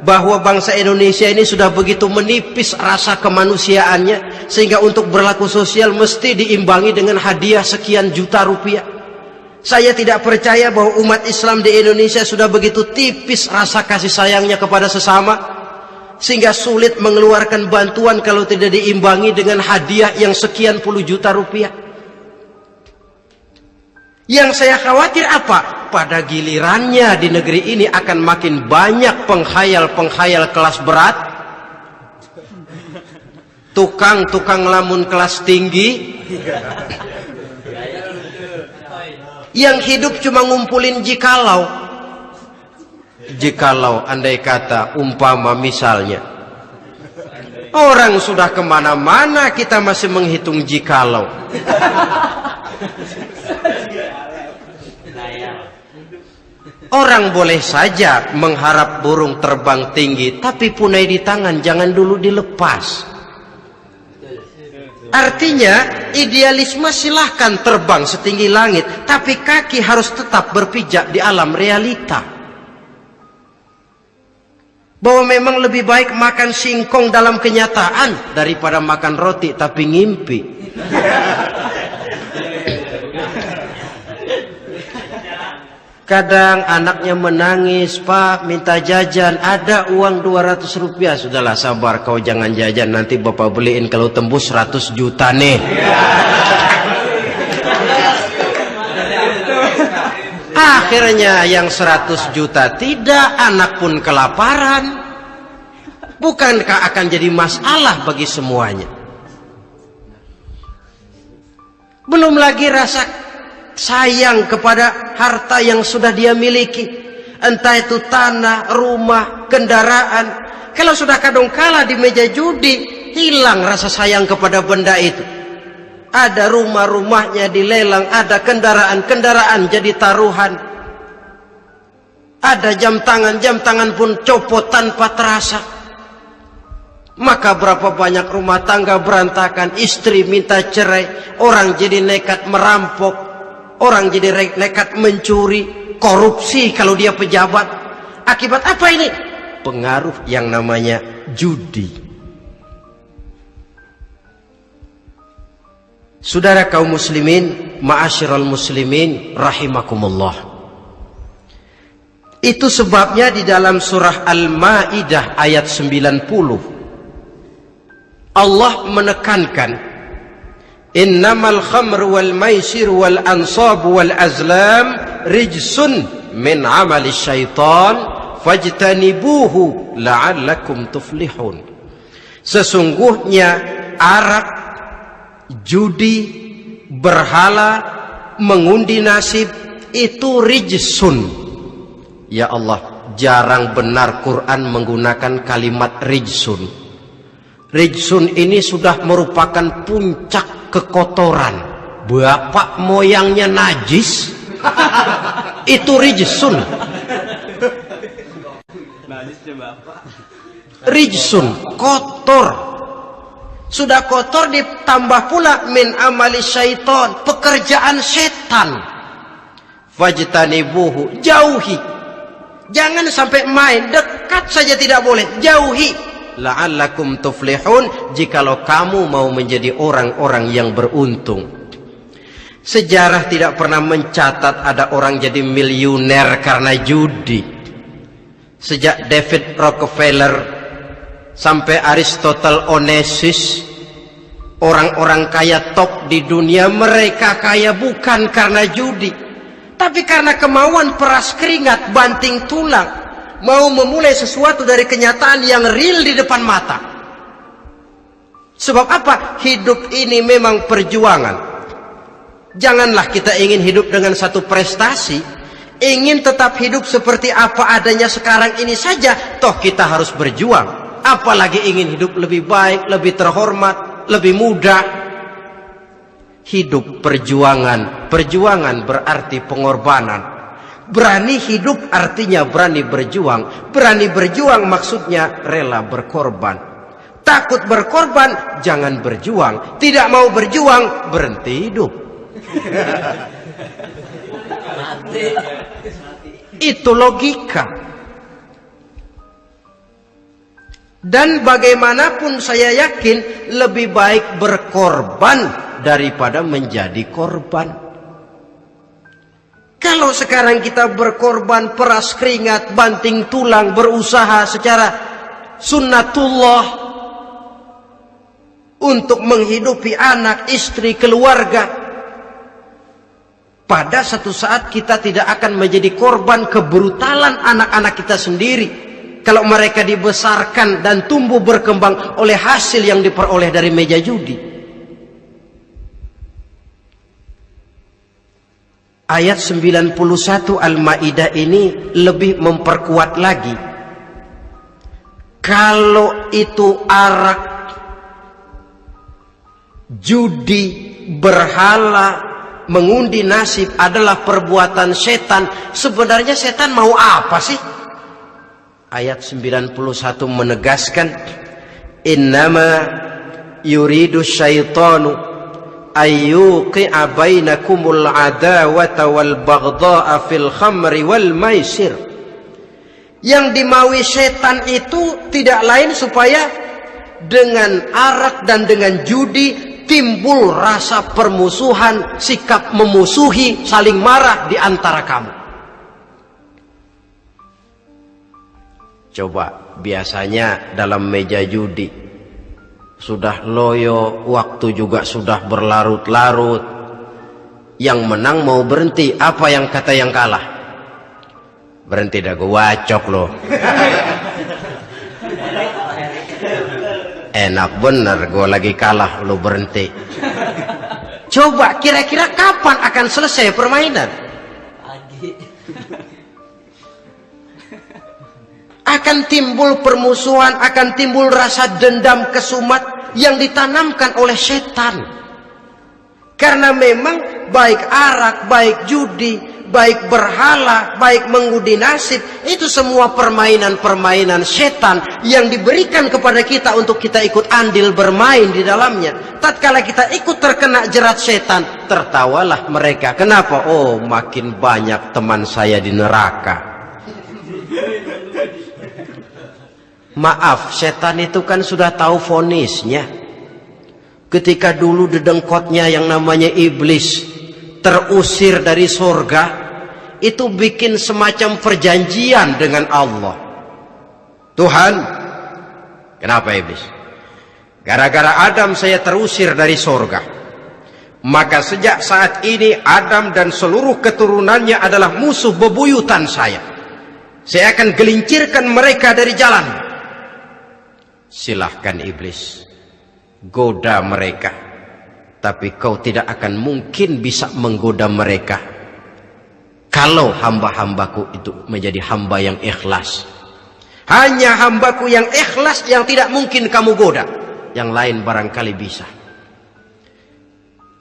bahwa bangsa Indonesia ini sudah begitu menipis rasa kemanusiaannya sehingga untuk berlaku sosial mesti diimbangi dengan hadiah sekian juta rupiah. Saya tidak percaya bahwa umat Islam di Indonesia sudah begitu tipis rasa kasih sayangnya kepada sesama sehingga sulit mengeluarkan bantuan kalau tidak diimbangi dengan hadiah yang sekian puluh juta rupiah. Yang saya khawatir apa? Pada gilirannya di negeri ini akan makin banyak penghayal-penghayal kelas berat, tukang-tukang lamun kelas tinggi, yang hidup cuma ngumpulin jikalau. Jikalau, andai kata, umpama misalnya orang sudah kemana-mana kita masih menghitung jikalau. Orang boleh saja mengharap burung terbang tinggi, tapi punai di tangan jangan dulu dilepas. Artinya idealisme silahkan terbang setinggi langit, tapi kaki harus tetap berpijak di alam realita. Bahwa memang lebih baik makan singkong dalam kenyataan daripada makan roti tapi ngimpi. Kadang anaknya menangis, Pak minta jajan, ada uang 200 rupiah. Sudahlah sabar, kau jangan jajan, nanti bapak beliin kalau tembus 100 juta nih. Akhirnya yang 100 juta tidak, anak pun kelaparan. Bukankah akan jadi masalah bagi semuanya? Belum lagi rasa sayang kepada harta yang sudah dia miliki, entah itu tanah, rumah, kendaraan. Kalau sudah kadung kala di meja judi, hilang rasa sayang kepada benda itu. Ada rumah-rumahnya dilelang, ada kendaraan-kendaraan jadi taruhan, ada jam tangan pun copot tanpa terasa. Maka berapa banyak rumah tangga berantakan, istri minta cerai, orang jadi nekat merampok, orang jadi nekat mencuri, korupsi kalau dia pejabat. Akibat apa ini? Pengaruh yang namanya judi. Saudara kaum muslimin, ma'asyiral muslimin rahimakumullah. Itu sebabnya di dalam surah Al-Maidah ayat 90 Allah menekankan, innamal khamru wal maisir wal ansab wal azlam rijsun min amali syaitan fajtanibuhu la'allakum tuflihun. Sesungguhnya arak, judi, berhala, mengundi nasib itu rijsun. Ya Allah, jarang benar Quran menggunakan kalimat rijsun. Rijsun ini sudah merupakan puncak kekotoran. Bapak moyangnya najis, itu rijsun. Rijsun, kotor. Sudah kotor ditambah pula min amali syaitan, pekerjaan setan. Fajtanibuhu, jauhi. Jangan sampai main, dekat saja tidak boleh, jauhi. La'allakum tuflihun, jikalau kamu mau menjadi orang-orang yang beruntung. Sejarah tidak pernah mencatat ada orang jadi miliuner karena judi. Sejak David Rockefeller sampai Aristotle Onassis, orang-orang kaya top di dunia, mereka kaya bukan karena judi, tapi karena kemauan peras keringat, banting tulang, mau memulai sesuatu dari kenyataan yang real di depan mata. Sebab apa? Hidup ini memang perjuangan. Janganlah kita ingin hidup dengan satu prestasi, ingin tetap hidup seperti apa adanya sekarang ini saja, toh kita harus berjuang. Apalagi ingin hidup lebih baik, lebih terhormat, lebih mudah. Hidup perjuangan. Perjuangan berarti pengorbanan. Berani hidup artinya berani berjuang. Berani berjuang maksudnya rela berkorban. Takut berkorban, jangan berjuang. Tidak mau berjuang, berhenti hidup. Itu logika. Dan bagaimanapun saya yakin lebih baik berkorban daripada menjadi korban. Kalau sekarang kita berkorban, peras keringat, banting tulang, berusaha secara sunnatullah untuk menghidupi anak, istri, keluarga, pada satu saat kita tidak akan menjadi korban kebrutalan anak-anak kita sendiri kalau mereka dibesarkan dan tumbuh berkembang oleh hasil yang diperoleh dari meja judi. Ayat 91 Al-Maidah ini lebih memperkuat lagi. Kalau itu arak, judi, berhala, mengundi nasib adalah perbuatan setan, sebenarnya setan mau apa sih? Ayat 91 menegaskan, innama yuridu syaitanu ayyuqi'a bainakumul adawata wal baghdha'a fil khamri wal maisir. Yang dimaui setan itu tidak lain supaya dengan arak dan dengan judi timbul rasa permusuhan, sikap memusuhi, saling marah di antara kamu. Coba, biasanya dalam meja judi sudah loyo, waktu juga sudah berlarut-larut. Yang menang mau berhenti, apa yang kata yang kalah? Berhenti dah, gue wacok loh. Enak bener, gue lagi kalah, lo berhenti. Coba, kira-kira kapan akan selesai permainan? Akan timbul permusuhan, akan timbul rasa dendam, kesumat yang ditanamkan oleh setan. Karena memang baik arak, baik judi, baik berhala, baik mengundi nasib, itu semua permainan-permainan setan yang diberikan kepada kita untuk kita ikut andil bermain di dalamnya. Tatkala kita ikut terkena jerat setan, tertawalah mereka. Kenapa? Oh, makin banyak teman saya di neraka. Maaf, setan itu kan sudah tahu vonisnya. Ketika dulu dedengkotnya yang namanya iblis terusir dari surga, itu bikin semacam perjanjian dengan Allah. Tuhan, kenapa iblis? Gara-gara Adam saya terusir dari surga. Maka sejak saat ini Adam dan seluruh keturunannya adalah musuh bebuyutan saya. Saya akan gelincirkan mereka dari jalan. Silahkan iblis, goda mereka, tapi kau tidak akan mungkin bisa menggoda mereka kalau hamba-hambaku itu menjadi hamba yang ikhlas. Hanya hambaku yang ikhlas yang tidak mungkin kamu goda, yang lain barangkali bisa.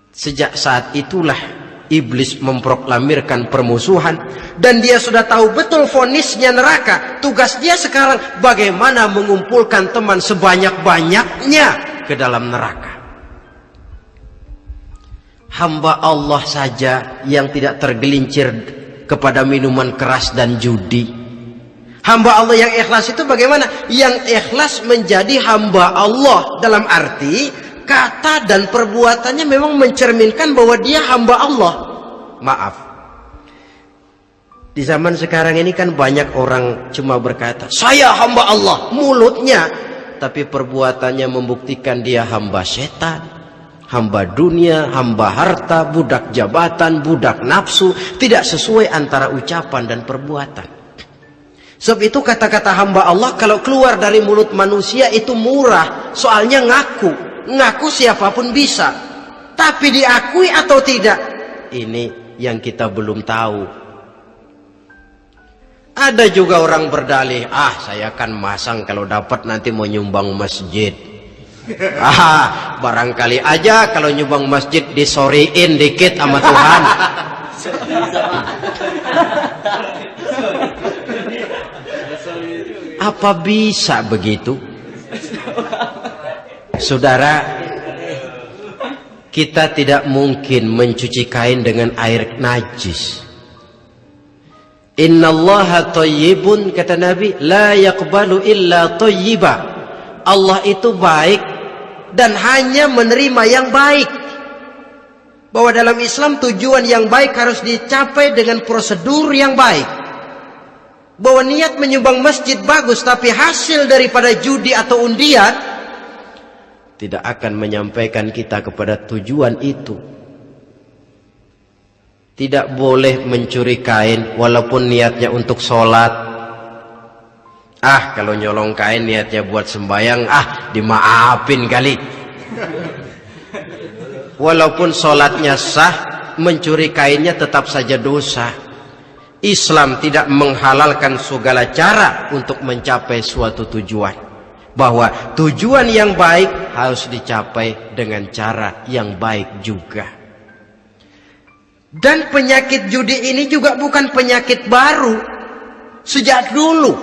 Sejak saat itulah iblis memproklamirkan permusuhan, dan dia sudah tahu betul vonisnya neraka. Tugas dia sekarang bagaimana mengumpulkan teman sebanyak-banyaknya ke dalam neraka. Hamba Allah saja yang tidak tergelincir kepada minuman keras dan judi. Hamba Allah yang ikhlas itu bagaimana? Yang ikhlas menjadi hamba Allah dalam arti kata dan perbuatannya memang mencerminkan bahwa dia hamba Allah. Maaf, di zaman sekarang ini kan banyak orang cuma berkata saya hamba Allah mulutnya, tapi perbuatannya membuktikan dia hamba setan, hamba dunia, hamba harta, budak jabatan, budak nafsu. Tidak sesuai antara ucapan dan perbuatan. Sebab itu kata-kata hamba Allah kalau keluar dari mulut manusia itu murah, soalnya ngaku siapapun bisa, tapi diakui atau tidak, ini yang kita belum tahu. Ada juga orang berdalih, saya kan masang kalau dapat nanti mau nyumbang masjid. Barangkali aja kalau nyumbang masjid disoriin dikit sama Tuhan. Apa bisa begitu? Saudara, kita tidak mungkin mencuci kain dengan air najis. Innallaha thayyibun, kata Nabi, la yaqbalu illa thayyiba. Allah itu baik dan hanya menerima yang baik. Bahwa dalam Islam tujuan yang baik harus dicapai dengan prosedur yang baik. Bahwa niat menyumbang masjid bagus, tapi hasil daripada judi atau undian tidak akan menyampaikan kita kepada tujuan itu. Tidak boleh mencuri kain walaupun niatnya untuk sholat. Kalau nyolong kain niatnya buat sembahyang, dimaafin kali. Walaupun sholatnya sah, mencuri kainnya tetap saja dosa. Islam tidak menghalalkan segala cara untuk mencapai suatu tujuan. Bahwa tujuan yang baik harus dicapai dengan cara yang baik juga. Dan penyakit judi ini juga bukan penyakit baru. Sejak dulu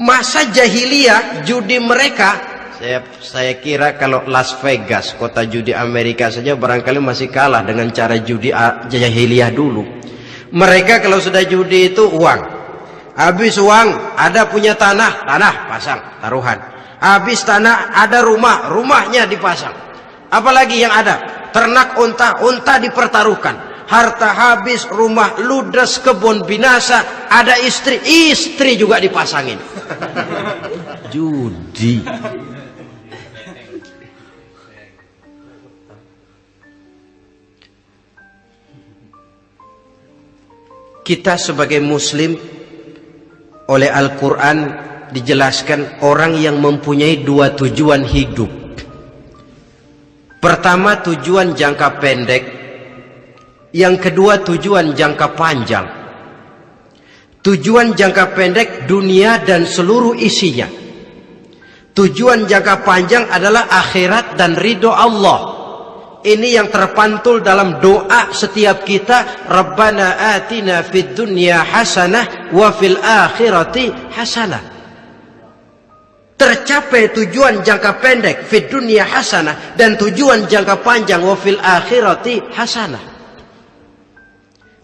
masa jahiliyah, judi mereka, saya kira kalau Las Vegas, kota judi Amerika saja barangkali masih kalah dengan cara judi jahiliyah dulu. Mereka kalau sudah judi itu uang. Habis uang, ada punya tanah pasang, taruhan. Habis tanah, ada rumahnya dipasang. Apalagi yang ada? Ternak unta dipertaruhkan. Harta habis, rumah ludes, kebun binasa, ada istri juga dipasangin. Judi. Kita sebagai muslim, oleh Al-Quran dijelaskan orang yang mempunyai dua tujuan hidup. Pertama, tujuan jangka pendek. Yang kedua, tujuan jangka panjang. Tujuan jangka pendek, dunia dan seluruh isinya. Tujuan jangka panjang adalah akhirat dan ridho Allah. Ini yang terpantul dalam doa setiap kita. Rabbana atina fid dunya hasanah wa fil akhirati hasanah. Tercapai tujuan jangka pendek fid dunya hasanah, dan tujuan jangka panjang wa fil akhirati hasanah.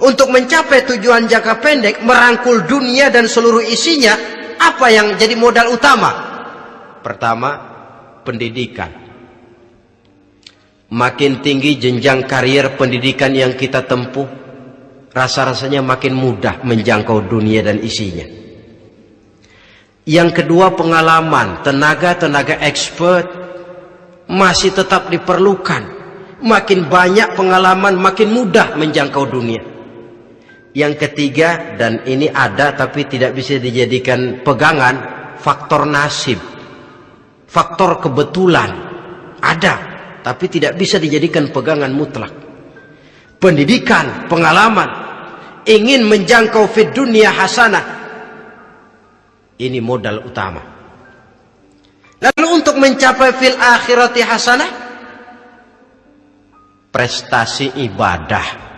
Untuk mencapai tujuan jangka pendek, merangkul dunia dan seluruh isinya, apa yang jadi modal utama? Pertama, pendidikan. Makin tinggi jenjang karier pendidikan yang kita tempuh, rasa-rasanya makin mudah menjangkau dunia dan isinya. Yang kedua, pengalaman. Tenaga expert masih tetap diperlukan. Makin banyak pengalaman, makin mudah menjangkau dunia. Yang ketiga, dan ini ada tapi tidak bisa dijadikan pegangan, faktor nasib. Faktor kebetulan ada, tapi tidak bisa dijadikan pegangan mutlak. Pendidikan, pengalaman, ingin menjangkau fid dunya hasanah, ini modal utama. Lalu untuk mencapai fil akhirati hasanah, prestasi ibadah.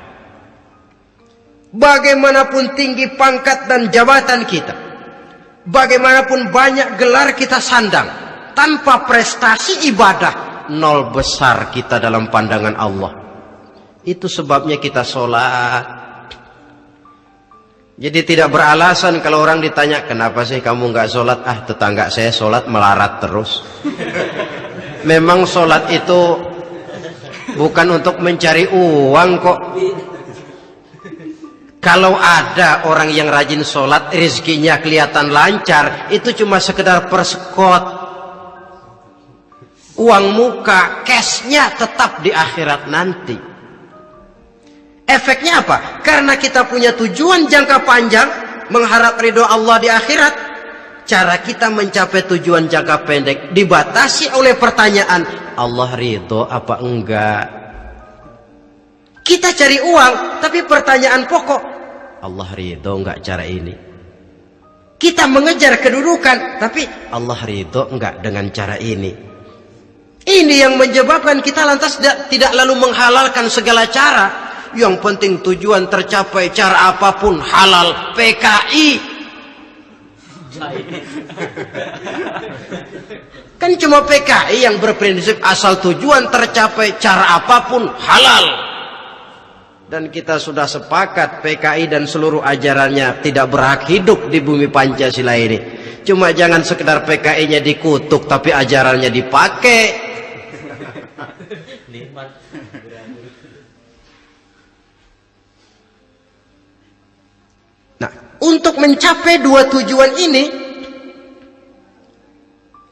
Bagaimanapun tinggi pangkat dan jabatan kita, bagaimanapun banyak gelar kita sandang, tanpa prestasi ibadah, nol besar kita dalam pandangan Allah. Itu sebabnya kita sholat. Jadi tidak beralasan kalau orang ditanya, kenapa sih kamu nggak sholat? Tetangga saya sholat melarat terus. Memang sholat itu bukan untuk mencari uang kok. Kalau ada orang yang rajin sholat, rezekinya kelihatan lancar, itu cuma sekedar persekot. Uang muka, cashnya tetap di akhirat nanti. Efeknya apa? Karena kita punya tujuan jangka panjang, mengharap ridho Allah di akhirat, cara kita mencapai tujuan jangka pendek dibatasi oleh pertanyaan, Allah ridho apa enggak? Kita cari uang, tapi pertanyaan pokok, Allah ridho enggak cara ini? Kita mengejar kedudukan, tapi Allah ridho enggak dengan cara ini? Ini yang menyebabkan kita lantas tidak lalu menghalalkan segala cara. Yang penting tujuan tercapai cara apapun halal, PKI. Kan cuma PKI yang berprinsip asal tujuan tercapai cara apapun halal. Dan kita sudah sepakat PKI dan seluruh ajarannya tidak berhak hidup di bumi Pancasila ini. Cuma jangan sekedar PKI-nya dikutuk tapi ajarannya dipakai. Nah, untuk mencapai dua tujuan ini,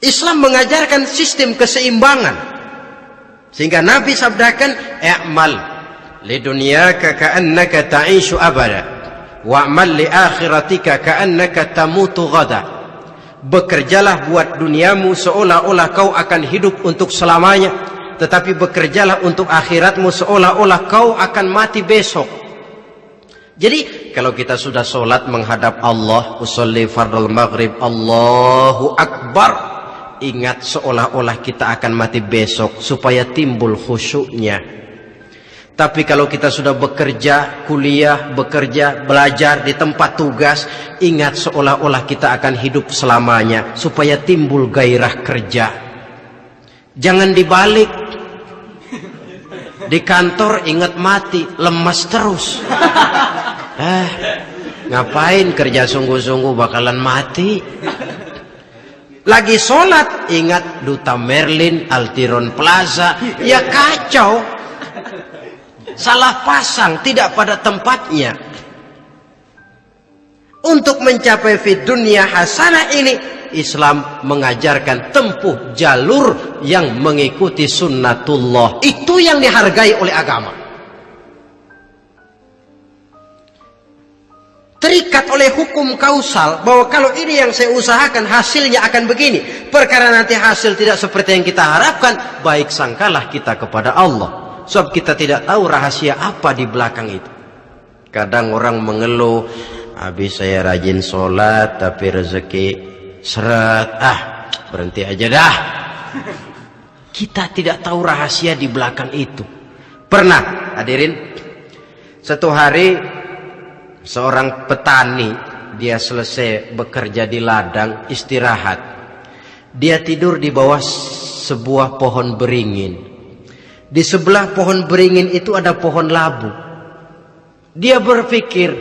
Islam mengajarkan sistem keseimbangan. Sehingga Nabi sabdakan, "I'mal lidunyaka ka'annaka ta'ishu abada, wa'mal li akhiratika ka'annaka tamutu ghada." Bekerjalah buat duniamu seolah-olah kau akan hidup untuk selamanya, tetapi bekerjalah untuk akhiratmu seolah-olah kau akan mati besok. Jadi kalau kita sudah sholat menghadap Allah, usolli fardul maghrib, Allahu Akbar, ingat seolah-olah kita akan mati besok supaya timbul khusyuknya. Tapi kalau kita sudah bekerja, kuliah, bekerja, belajar di tempat tugas, ingat seolah-olah kita akan hidup selamanya supaya timbul gairah kerja. Jangan dibalik. Di kantor ingat mati, lemas terus. Ngapain kerja sungguh-sungguh bakalan mati. Lagi sholat ingat Duta Merlin, Altiron Plaza, ya kacau. Salah pasang, tidak pada tempatnya. Untuk mencapai fid dunya hasanah ini, Islam mengajarkan tempuh jalur yang mengikuti sunnatullah. Itu yang dihargai oleh agama. Terikat oleh hukum kausal bahwa kalau ini yang saya usahakan hasilnya akan begini. Perkara nanti hasil tidak seperti yang kita harapkan, baik sangkalah kita kepada Allah. Sebab kita tidak tahu rahasia apa di belakang itu. Kadang orang mengeluh, habis saya rajin sholat tapi rezeki seret, berhenti aja dah. Kita tidak tahu rahasia di belakang itu. Pernah hadirin, satu hari seorang petani, dia selesai bekerja di ladang, istirahat. Dia tidur di bawah sebuah pohon beringin. Di sebelah pohon beringin itu ada pohon labu. Dia berpikir,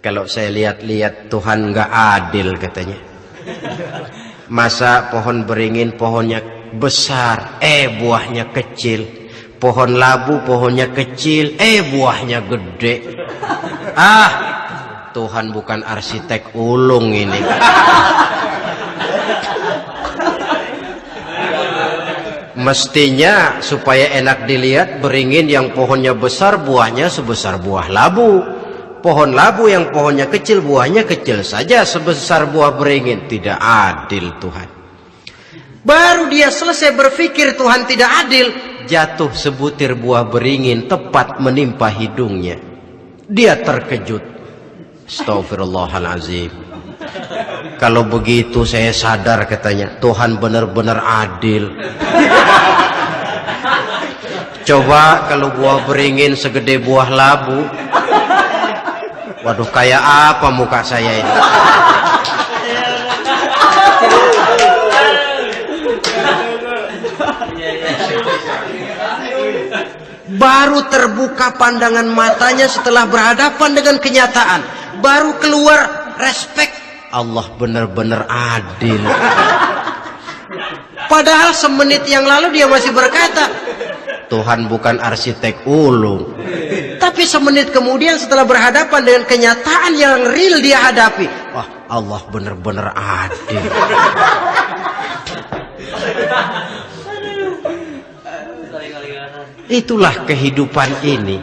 kalau saya lihat-lihat Tuhan nggak adil katanya. Masa pohon beringin pohonnya besar, buahnya kecil. Pohon labu pohonnya kecil, buahnya gede. Tuhan bukan arsitek ulung ini. Mestinya supaya enak dilihat, beringin yang pohonnya besar buahnya sebesar buah labu. Pohon labu yang pohonnya kecil buahnya kecil saja sebesar buah beringin. Tidak adil Tuhan. Baru dia selesai berpikir Tuhan tidak adil, jatuh sebutir buah beringin tepat menimpa hidungnya. Dia terkejut. Astagfirullahalazim. Kalau begitu saya sadar katanya, Tuhan benar-benar adil. Coba kalau buah beringin segede buah labu. Waduh, kayak apa muka saya ini? Baru terbuka pandangan matanya setelah berhadapan dengan kenyataan. Baru keluar respect. Allah benar-benar adil. Padahal semenit yang lalu dia masih berkata, Tuhan bukan arsitek ulung. Tapi semenit kemudian setelah berhadapan dengan kenyataan yang real dia hadapi, wah, Allah benar-benar adil. Itulah kehidupan ini.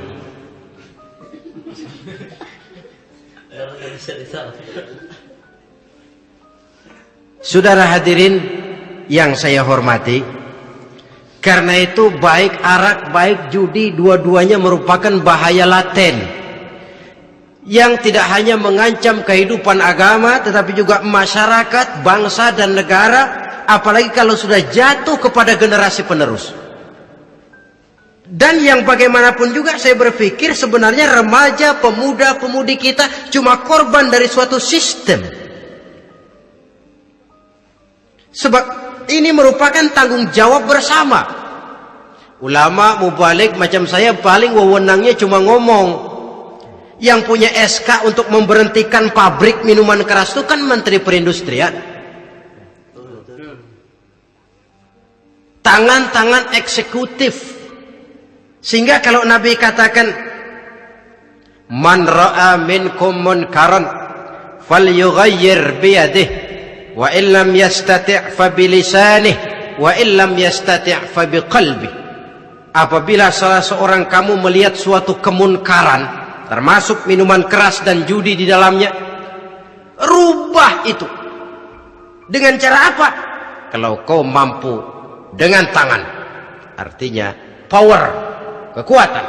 Saudara hadirin yang saya hormati, karena itu baik arak, baik judi, dua-duanya merupakan bahaya laten yang tidak hanya mengancam kehidupan agama, tetapi juga masyarakat, bangsa dan negara, apalagi kalau sudah jatuh kepada generasi penerus. Dan yang bagaimanapun juga saya berpikir sebenarnya remaja, pemuda, pemudi kita cuma korban dari suatu sistem Sebab ini merupakan tanggung jawab bersama. Ulama mubalik macam saya paling wewenangnya cuma ngomong. Yang punya SK untuk memberhentikan pabrik minuman keras itu kan Menteri Perindustrian. Tangan-tangan eksekutif. Sehingga kalau Nabi katakan, man ra'a minkum munkaran falyughayyir biyadihi wa illam yastati' fa bilisanihi wa illam yastati' fa biqalbihi. Apabila salah seorang kamu melihat suatu kemunkaran, termasuk minuman keras dan judi di dalamnya, rubah itu. Dengan cara apa? Kalau kau mampu dengan tangan, artinya power, kekuatan.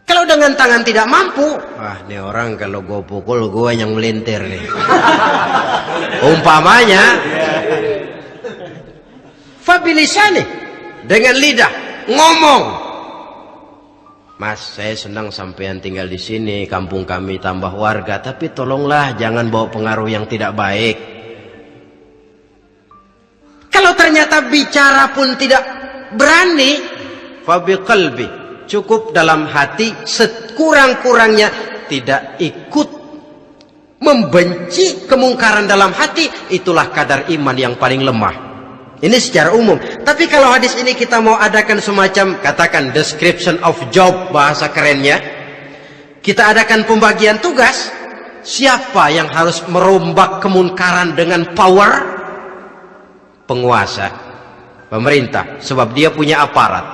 Kalau dengan tangan tidak mampu, ini orang kalau gue pukul gue yang melintir nih. Umpamanya, fabilisani, dengan lidah ngomong. Mas, saya senang sampean tinggal di sini, kampung kami tambah warga, tapi tolonglah jangan bawa pengaruh yang tidak baik. Kalau ternyata bicara pun tidak berani, fabiqalbi, cukup dalam hati, sekurang-kurangnya tidak ikut membenci kemungkaran dalam hati, itulah kadar iman yang paling lemah. Ini secara umum. Tapi kalau hadis ini kita mau adakan semacam, katakan description of job, bahasa kerennya, kita adakan pembagian tugas. Siapa yang harus merombak kemungkaran dengan power? Penguasa, pemerintah, sebab dia punya aparat.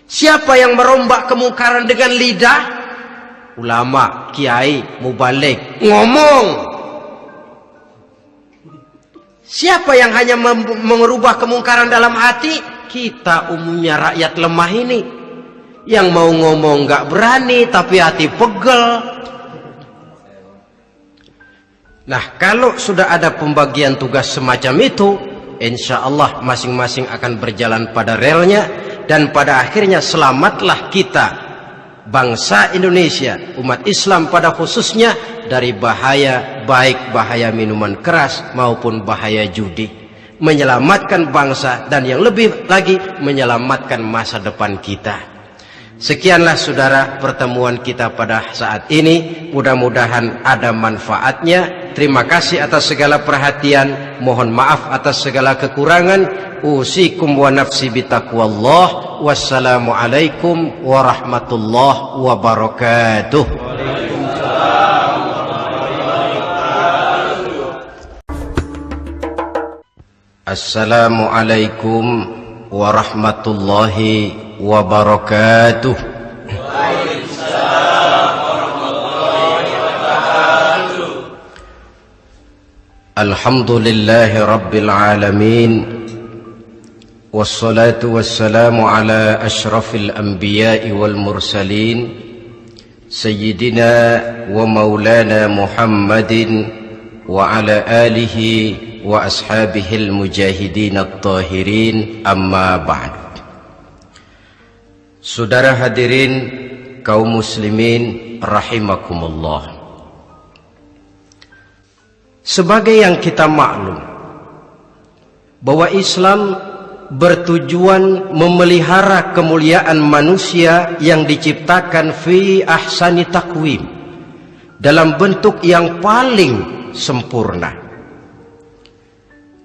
Siapa yang merombak kemungkaran dengan lidah? Ulama, kiai, mubalik, ngomong. Siapa yang hanya mengubah kemungkaran dalam hati? Kita umumnya rakyat lemah ini, yang mau ngomong nggak berani tapi hati pegel. Nah, kalau sudah ada pembagian tugas semacam itu, insya Allah masing-masing akan berjalan pada relnya, dan pada akhirnya selamatlah kita, bangsa Indonesia, umat Islam pada khususnya, dari bahaya, baik bahaya minuman keras maupun bahaya judi. Menyelamatkan bangsa, dan yang lebih lagi menyelamatkan masa depan kita. Sekianlah saudara pertemuan kita pada saat ini. Mudah-mudahan ada manfaatnya. Terima kasih atas segala perhatian. Mohon maaf atas segala kekurangan. Usikum wa nafsi bitaqwallah. Wassalamualaikum warahmatullahi wabarakatuh. Assalamualaikum warahmatullahi wabarakatuh. Waalaikumsalam warahmatullahi wabarakatuh. Alhamdulillahi rabbil alamin. Wassalatu wassalamu ala ashrafil anbiya'i wal mursalin, Sayyidina wa maulana Muhammadin wa ala alihi wa ashabihil mujahidin at-tahirin, amma ba'd. Saudara hadirin kaum muslimin rahimakumullah. Sebagai yang kita maklum bahwa Islam bertujuan memelihara kemuliaan manusia yang diciptakan fi ahsani taqwim, dalam bentuk yang paling sempurna.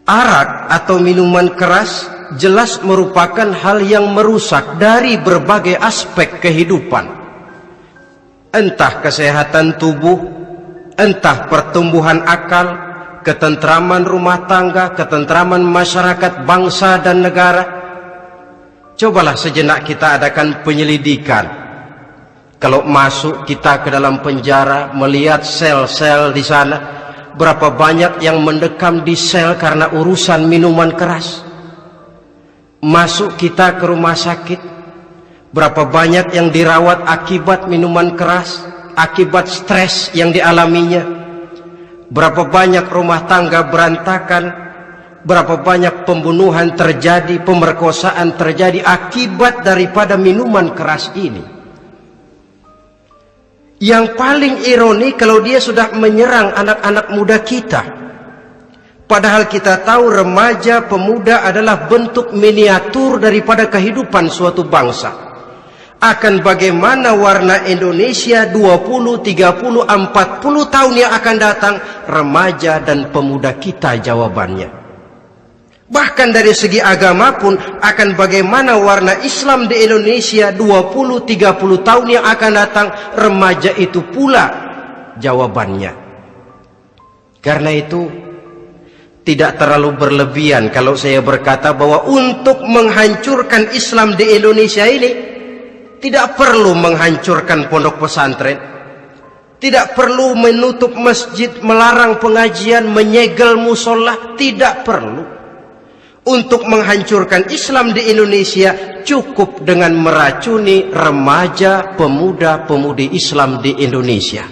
Arak atau minuman keras jelas merupakan hal yang merusak dari berbagai aspek kehidupan. Entah kesehatan tubuh, entah pertumbuhan akal, ketentraman rumah tangga, ketentraman masyarakat, bangsa dan negara. Cobalah sejenak kita adakan penyelidikan. Kalau masuk kita ke dalam penjara, melihat sel-sel di sana, berapa banyak yang mendekam di sel karena urusan minuman keras. Masuk kita ke rumah sakit, berapa banyak yang dirawat akibat minuman keras, akibat stres yang dialaminya. Berapa banyak rumah tangga berantakan, berapa banyak pembunuhan terjadi, pemerkosaan terjadi akibat daripada minuman keras ini. Yang paling ironi kalau dia sudah menyerang anak-anak muda kita, Padahal kita tahu remaja pemuda adalah bentuk miniatur daripada kehidupan suatu bangsa. Akan bagaimana warna Indonesia 20, 30, 40 tahun yang akan datang, remaja dan pemuda kita jawabannya. Bahkan dari segi agama pun, akan bagaimana warna Islam di Indonesia 20, 30 tahun yang akan datang, remaja itu pula jawabannya. Karena itu tidak terlalu berlebihan kalau saya berkata bahwa untuk menghancurkan Islam di Indonesia ini tidak perlu menghancurkan pondok pesantren, tidak perlu menutup masjid, melarang pengajian, menyegel musola, tidak perlu. Untuk menghancurkan Islam di Indonesia cukup dengan meracuni remaja, pemuda-pemudi Islam di Indonesia.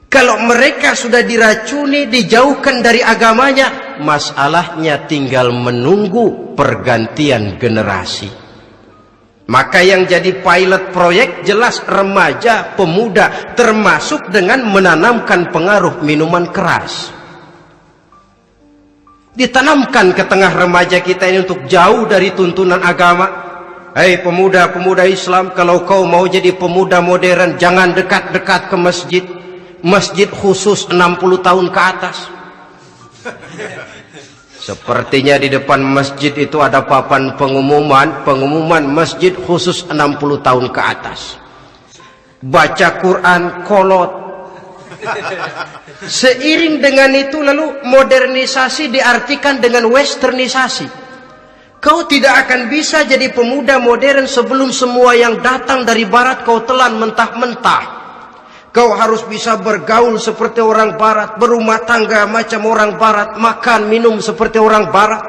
Kalau mereka sudah diracuni, dijauhkan dari agamanya, masalahnya tinggal menunggu pergantian generasi. Maka yang jadi pilot proyek jelas remaja, pemuda, termasuk dengan menanamkan pengaruh minuman keras. Ditanamkan ke tengah remaja kita ini untuk jauh dari tuntunan agama. Hei pemuda-pemuda Islam, kalau kau mau jadi pemuda modern, jangan dekat-dekat ke masjid. Masjid khusus 60 tahun ke atas. Sepertinya di depan masjid itu ada papan pengumuman masjid khusus 60 tahun ke atas. Baca Quran kolot. Seiring dengan itu lalu modernisasi diartikan dengan westernisasi. Kau tidak akan bisa jadi pemuda modern sebelum semua yang datang dari barat kau telan mentah-mentah. Kau harus bisa bergaul seperti orang barat, berumah tangga macam orang barat, makan minum seperti orang barat.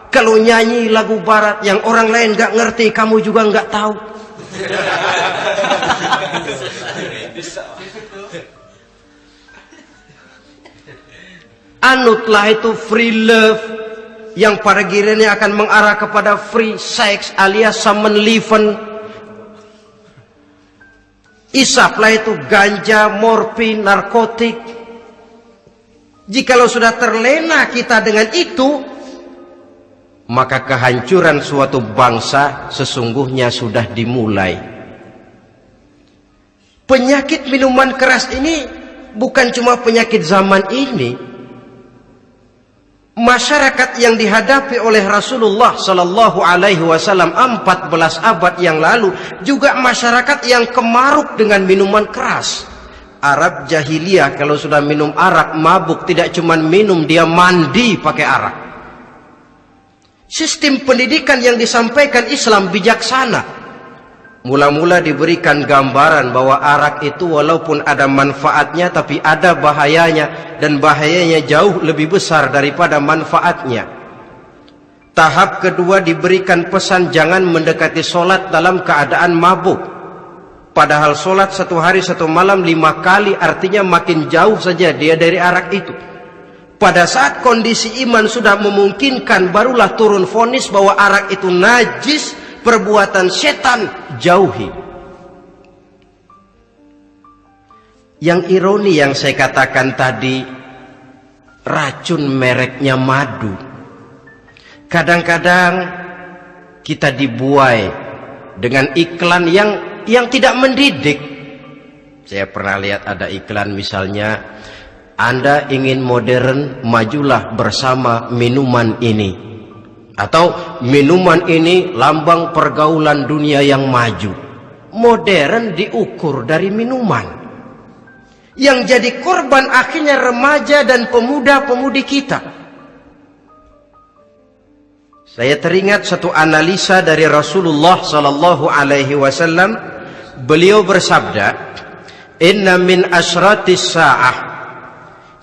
Kalau nyanyi lagu barat yang orang lain gak ngerti, kamu juga gak tahu. Anutlah itu free love yang pada gilirannya akan mengarah kepada free sex alias sammenleven. Isaplah itu ganja, morfin, narkotik. Jikalau sudah terlena kita dengan itu, maka kehancuran suatu bangsa sesungguhnya sudah dimulai. Penyakit minuman keras ini bukan cuma penyakit zaman ini. Masyarakat yang dihadapi oleh Rasulullah Sallallahu Alaihi Wasallam 14 abad yang lalu juga masyarakat yang kemaruk dengan minuman keras. Arab jahiliyah kalau sudah minum arak mabuk, tidak cuma minum, dia mandi pakai arak. Sistem pendidikan yang disampaikan Islam bijaksana. Mula-mula diberikan gambaran bahwa arak itu walaupun ada manfaatnya tapi ada bahayanya, dan bahayanya jauh lebih besar daripada manfaatnya. Tahap kedua diberikan pesan jangan mendekati solat dalam keadaan mabuk. Padahal solat 1 hari 1 malam 5 kali artinya makin jauh saja dia dari arak itu. Pada saat kondisi iman sudah memungkinkan, barulah turun vonis bahwa arak itu najis, perbuatan setan, jauhi. Yang ironi yang saya katakan tadi, racun mereknya madu. Kadang-kadang kita dibuai dengan iklan yang tidak mendidik. Saya pernah lihat ada iklan misalnya, Anda ingin modern, majulah bersama minuman ini. Atau minuman ini lambang pergaulan dunia yang maju. Modern diukur dari minuman. Yang jadi korban akhirnya remaja dan pemuda-pemudi kita. Saya teringat satu analisa dari Rasulullah Sallallahu Alaihi Wasallam. Beliau bersabda, Inna min asyratis sa'ah,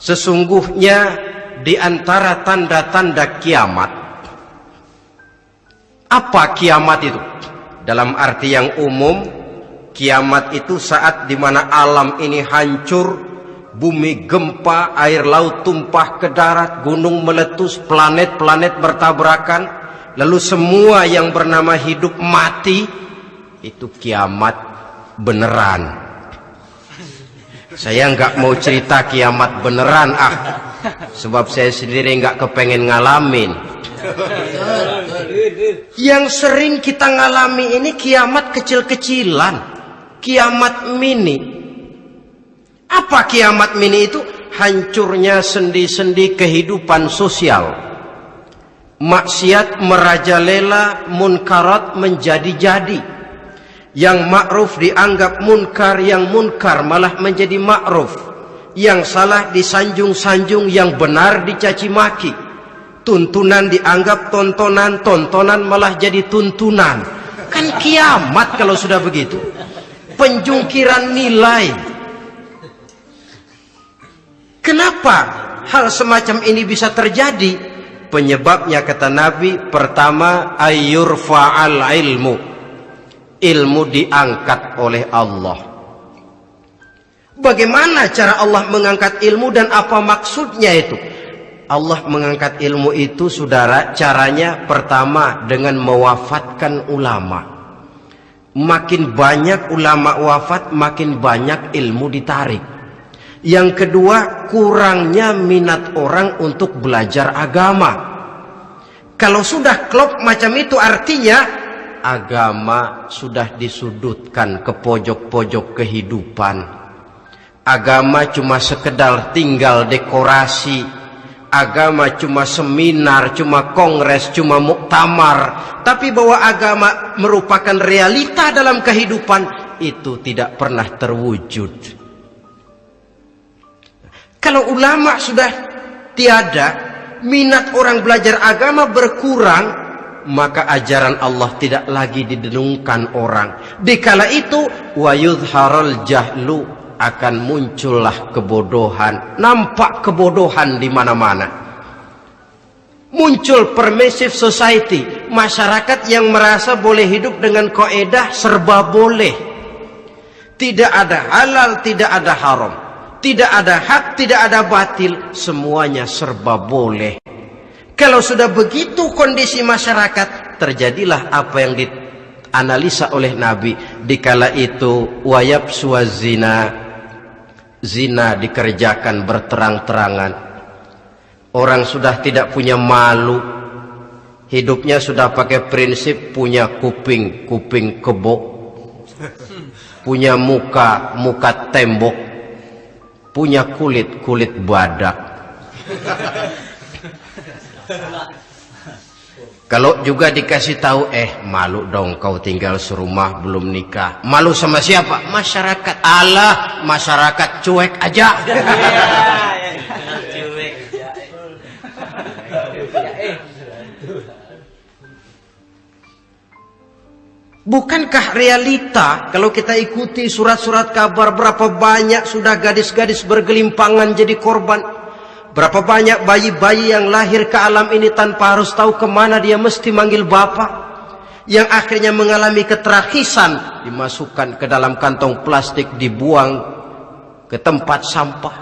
sesungguhnya di antara tanda-tanda kiamat. Apa kiamat itu? Dalam arti yang umum, kiamat itu saat dimana alam ini hancur, bumi gempa, air laut tumpah ke darat, gunung meletus, planet-planet bertabrakan, lalu semua yang bernama hidup mati. Itu kiamat beneran. Saya nggak mau cerita kiamat beneran, Sebab saya sendiri nggak kepengen ngalamin. Yang sering kita ngalami ini kiamat kecil-kecilan, kiamat mini. Apa kiamat mini itu? Hancurnya sendi-sendi kehidupan sosial. Maksiat merajalela, munkarat menjadi-jadi. Yang ma'ruf dianggap munkar, yang munkar malah menjadi ma'ruf. Yang salah disanjung-sanjung, yang benar dicaci maki. Tuntunan dianggap tontonan, tontonan malah jadi tuntunan. Kan kiamat kalau sudah begitu. Penjungkiran nilai. Kenapa hal semacam ini bisa terjadi? Penyebabnya kata Nabi, pertama ayyurfa'al ilmu. Ilmu diangkat oleh Allah. Bagaimana cara Allah mengangkat ilmu dan apa maksudnya itu? Allah mengangkat ilmu itu, saudara, caranya pertama dengan mewafatkan ulama. Makin banyak ulama wafat, makin banyak ilmu ditarik. Yang kedua, kurangnya minat orang untuk belajar agama. Kalau sudah klop macam itu, artinya agama sudah disudutkan ke pojok-pojok kehidupan. Agama cuma sekedar tinggal dekorasi. Agama cuma seminar, cuma kongres, cuma muktamar. Tapi bahwa agama merupakan realita dalam kehidupan, itu tidak pernah terwujud. Kalau ulama sudah tiada, minat orang belajar agama berkurang, maka ajaran Allah tidak lagi didengungkan orang. Dikala itu, wa yudharul jahlu, akan muncullah kebodohan. Nampak kebodohan di mana-mana. Muncul permissive society, masyarakat yang merasa boleh hidup dengan kaidah serba boleh. Tidak ada halal, tidak ada haram. Tidak ada hak, tidak ada batil, semuanya serba boleh. Kalau sudah begitu kondisi masyarakat, terjadilah apa yang dianalisa oleh Nabi. Dikala itu, wayab suazina, zina dikerjakan berterang-terangan. Orang sudah tidak punya malu. Hidupnya sudah pakai prinsip punya kuping, kuping kebo. Punya muka, muka tembok. Punya kulit, kulit badak. Kalau juga dikasih tahu, malu dong kau tinggal serumah belum nikah. Malu sama siapa? Masyarakat. Allah, masyarakat cuek aja. Bukankah realita kalau kita ikuti surat-surat kabar, berapa banyak sudah gadis-gadis bergelimpangan jadi korban? Berapa banyak bayi-bayi yang lahir ke alam ini tanpa harus tahu kemana dia mesti manggil bapak, yang akhirnya mengalami keterakisan, dimasukkan ke dalam kantong plastik, dibuang ke tempat sampah.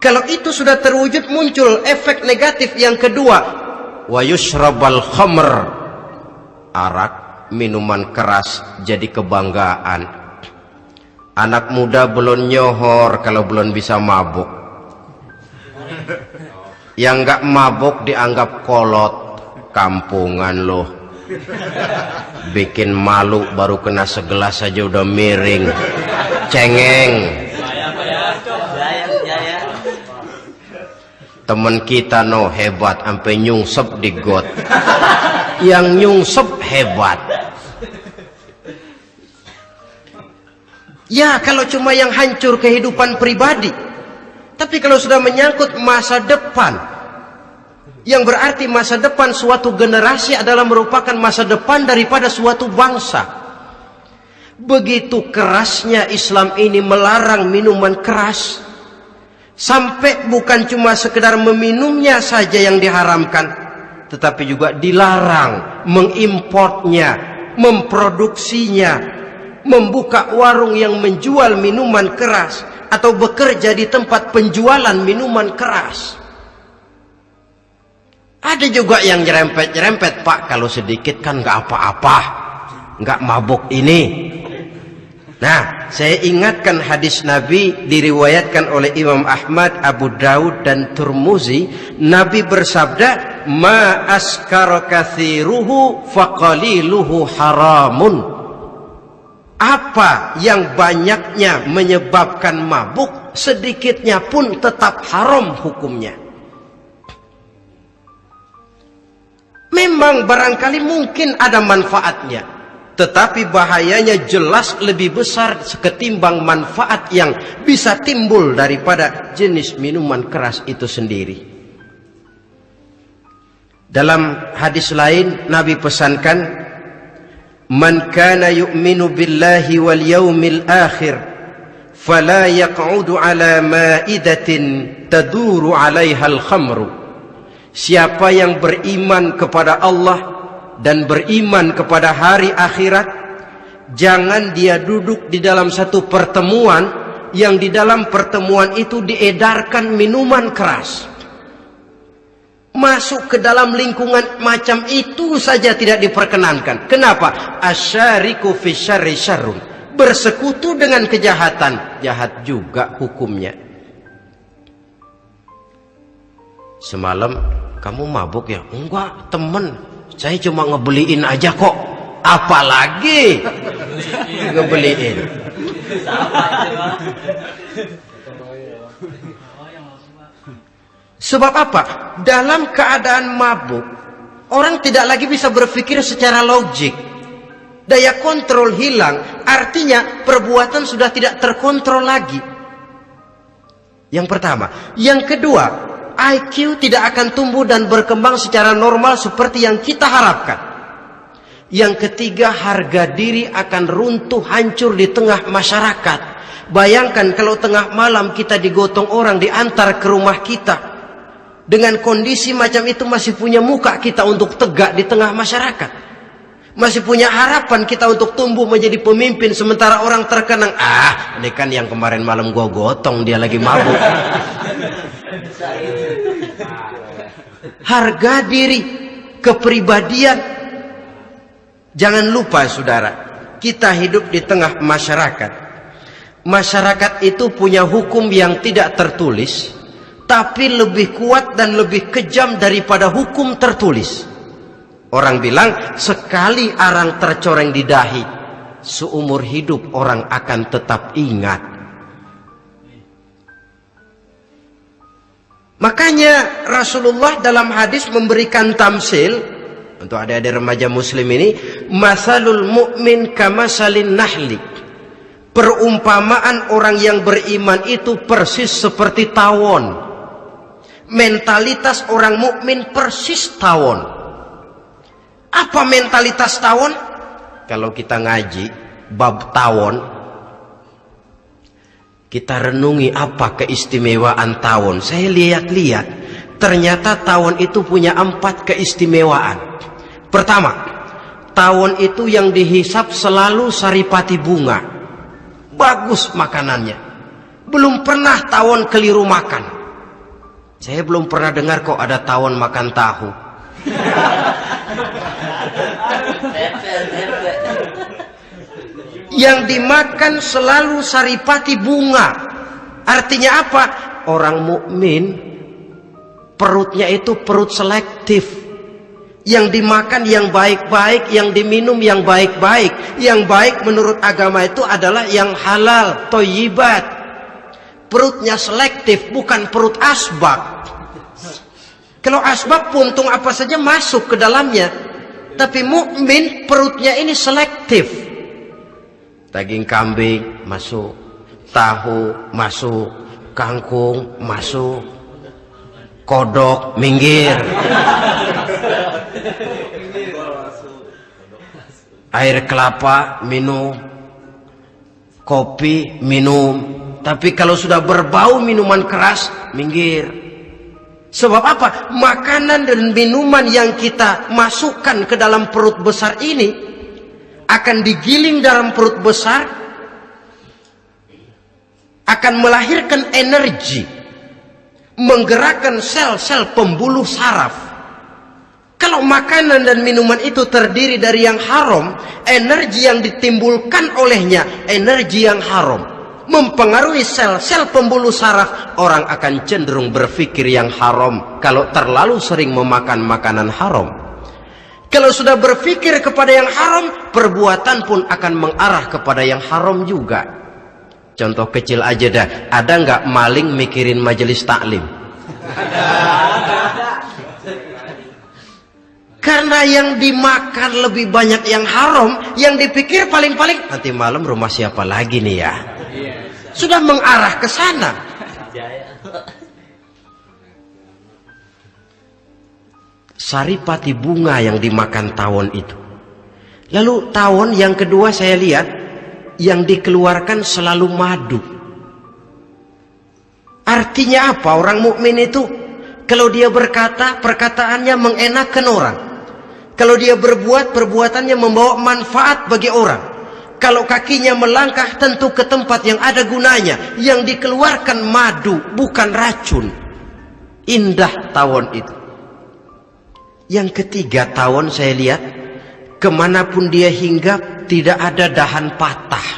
Kalau itu sudah terwujud, muncul efek negatif yang kedua, wa yushrabal khamr, arak, minuman keras jadi kebanggaan. Anak muda belum nyohor kalau belum bisa mabuk. Yang nggak mabuk dianggap kolot, kampungan loh. Bikin malu baru kena segelas saja udah miring, cengeng. Temen kita hebat sampai nyungsep di got. Yang nyungsep hebat. Ya, kalau cuma yang hancur kehidupan pribadi. Tapi kalau sudah menyangkut masa depan, yang berarti masa depan suatu generasi adalah merupakan masa depan daripada suatu bangsa. Begitu kerasnya Islam ini melarang minuman keras, sampai bukan cuma sekedar meminumnya saja yang diharamkan, tetapi juga dilarang mengimportnya, memproduksinya, membuka warung yang menjual minuman keras, atau bekerja di tempat penjualan minuman keras. Ada juga yang nyerempet-nyerempet, Pak, kalau sedikit kan nggak apa-apa, nggak mabuk ini. Nah, saya ingatkan hadis Nabi diriwayatkan oleh Imam Ahmad, Abu Daud dan Turmuzi. Nabi bersabda, "Ma askara katsiruhu faqaliluhu haramun." Apa yang banyaknya menyebabkan mabuk, sedikitnya pun tetap haram hukumnya. Memang barangkali mungkin ada manfaatnya, tetapi bahayanya jelas lebih besar ketimbang manfaat yang bisa timbul daripada jenis minuman keras itu sendiri. Dalam hadis lain Nabi pesankan, "Man kana yu'minu billahi wal yawmil akhir fala yaq'udu ala ma'idatin taduru 'alaiha al-khamru." Siapa yang beriman kepada Allah dan beriman kepada hari akhirat, jangan dia duduk di dalam satu pertemuan yang di dalam pertemuan itu diedarkan minuman keras. Masuk ke dalam lingkungan macam itu saja tidak diperkenankan. Kenapa? Asyariku fi syarri syarrun. Bersekutu dengan kejahatan, jahat juga hukumnya. Semalam kamu mabuk ya? Enggak, temen. Saya cuma ngebeliin aja kok. Apalagi ngebeliin. Sebab apa? Dalam keadaan mabuk, orang tidak lagi bisa berpikir secara logik. Daya kontrol hilang, artinya perbuatan sudah tidak terkontrol lagi. Yang pertama. Yang kedua, IQ tidak akan tumbuh dan berkembang secara normal seperti yang kita harapkan. Yang ketiga, harga diri akan runtuh hancur di tengah masyarakat. Bayangkan kalau tengah malam kita digotong orang, diantar ke rumah kita. Dengan kondisi macam itu masih punya muka kita untuk tegak di tengah masyarakat. Masih punya harapan kita untuk tumbuh menjadi pemimpin, sementara orang terkenang, ini kan yang kemarin malam gua gotong, dia lagi mabuk. Harga diri, kepribadian. Jangan lupa saudara, kita hidup di tengah masyarakat. Masyarakat itu punya hukum yang tidak tertulis, tapi lebih kuat dan lebih kejam daripada hukum tertulis. Orang bilang, sekali arang tercoreng di dahi, seumur hidup orang akan tetap ingat. Makanya Rasulullah dalam hadis memberikan tamsil untuk adik-adik remaja muslim ini, masalul mu'min kamasalin nahli. Perumpamaan orang yang beriman itu persis seperti tawon. Mentalitas orang mukmin persis tawon. Apa mentalitas tawon? Kalau kita ngaji bab tawon, kita renungi apa keistimewaan tawon. Saya lihat-lihat, ternyata tawon itu punya 4 keistimewaan. Pertama, tawon itu yang dihisap selalu saripati bunga. Bagus makanannya. Belum pernah tawon keliru makan. Saya belum pernah dengar kok ada tawon makan tahu. Yang dimakan selalu saripati bunga. Artinya apa? Orang mukmin perutnya itu perut selektif. Yang dimakan yang baik-baik, yang diminum yang baik-baik. Yang baik menurut agama itu adalah yang halal, thayyibat. Perutnya selektif, bukan perut asbak. Kalau asbab puntung apa saja masuk ke dalamnya. Tapi mukmin perutnya ini selektif. Daging kambing masuk, tahu masuk, kangkung masuk, kodok minggir, air kelapa minum, kopi minum. Tapi kalau sudah berbau minuman keras, minggir. Sebab apa? Makanan dan minuman yang kita masukkan ke dalam perut besar ini akan digiling dalam perut besar, akan melahirkan energi, menggerakkan sel-sel pembuluh saraf. Kalau makanan dan minuman itu terdiri dari yang haram, energi yang ditimbulkan olehnya energi yang haram, mempengaruhi sel-sel pembuluh saraf, orang akan cenderung berpikir yang haram kalau terlalu sering memakan makanan haram. Kalau sudah berpikir kepada yang haram, perbuatan pun akan mengarah kepada yang haram juga. Contoh kecil aja dah, ada nggak maling mikirin majelis taklim? Karena yang dimakan lebih banyak yang haram, yang dipikir paling-paling nanti malam rumah siapa lagi nih ya? Sudah mengarah ke sana. Saripati bunga yang dimakan tawon itu. Lalu tawon yang kedua saya lihat yang dikeluarkan selalu madu. Artinya apa? Orang mukmin itu kalau dia berkata, perkataannya mengenakan orang. Kalau dia berbuat, perbuatannya membawa manfaat bagi orang. Kalau kakinya melangkah, tentu ke tempat yang ada gunanya. Yang dikeluarkan madu, bukan racun. Indah tawon itu. Yang ketiga, tawon saya lihat, kemanapun dia hinggap, tidak ada dahan patah.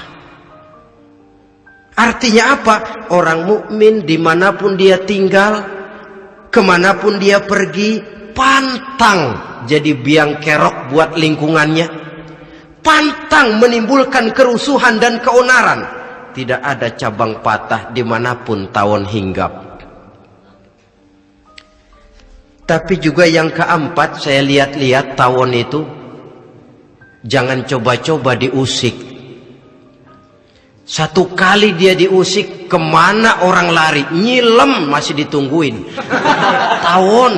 Artinya apa? Orang mukmin dimanapun dia tinggal, kemanapun dia pergi, pantang jadi biang kerok buat lingkungannya, pantang menimbulkan kerusuhan dan keonaran. Tidak ada cabang patah dimanapun tawon hinggap. Tapi juga yang keempat, saya lihat-lihat tawon itu jangan coba-coba diusik. Satu kali dia diusik, kemana orang lari? Nyilem masih ditungguin. Tawon.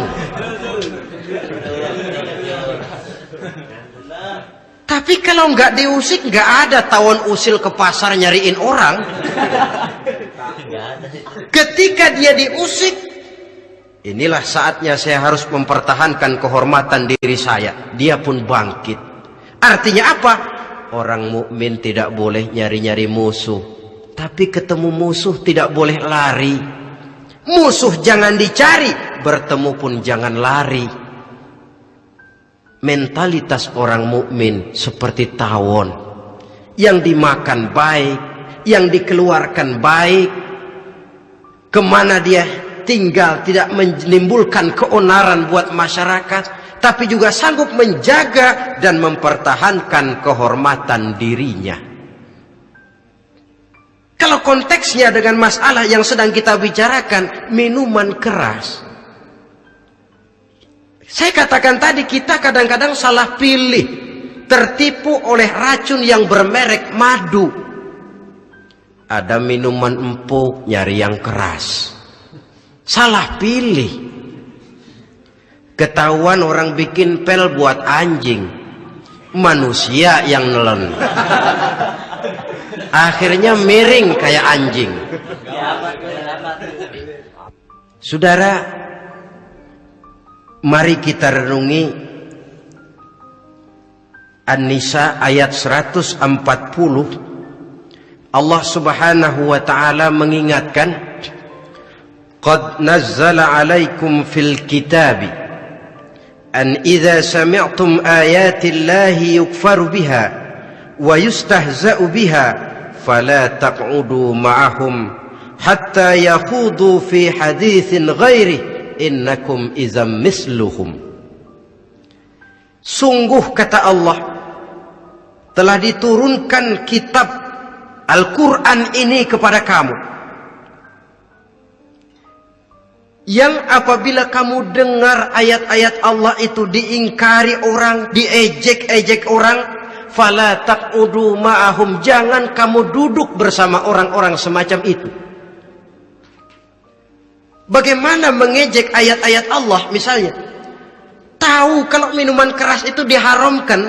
Tapi kalau nggak diusik, nggak ada tawon usil ke pasar nyariin orang. Ketika dia diusik, inilah saatnya saya harus mempertahankan kehormatan diri saya. Dia pun bangkit. Artinya apa? Orang mukmin tidak boleh nyari-nyari musuh, tapi ketemu musuh tidak boleh lari. Musuh jangan dicari, bertemu pun jangan lari. Mentalitas orang mukmin seperti tawon, yang dimakan baik, yang dikeluarkan baik, kemana dia tinggal tidak menimbulkan keonaran buat masyarakat, tapi juga sanggup menjaga dan mempertahankan kehormatan dirinya. Kalau konteksnya dengan masalah yang sedang kita bicarakan, minuman keras, saya katakan tadi, kita kadang-kadang salah pilih, tertipu oleh racun yang bermerek madu. Ada minuman empuk, nyari yang keras, salah pilih. Ketahuan orang bikin pel buat anjing, manusia yang nelen. Akhirnya miring kayak anjing. Saudara, mari kita renungi An-Nisa ayat 140. Allah Subhanahu wa ta'ala mengingatkan, qad nazzala alaikum fil kitabi an idza sami'tum ayati llahi yukfaru biha wa yustahza'u biha fala taq'udu ma'ahum hatta yakhudu fi haditsin ghairi innakum idzam misluhum. Sungguh, kata Allah, telah diturunkan kitab Al-Quran ini kepada kamu, yang apabila kamu dengar ayat-ayat Allah itu diingkari orang, diejek-ejek orang, fala taq'udu ma'ahum, jangan kamu duduk bersama orang-orang semacam itu. Bagaimana mengejek ayat-ayat Allah? Misalnya, tahu kalau minuman keras itu diharamkan,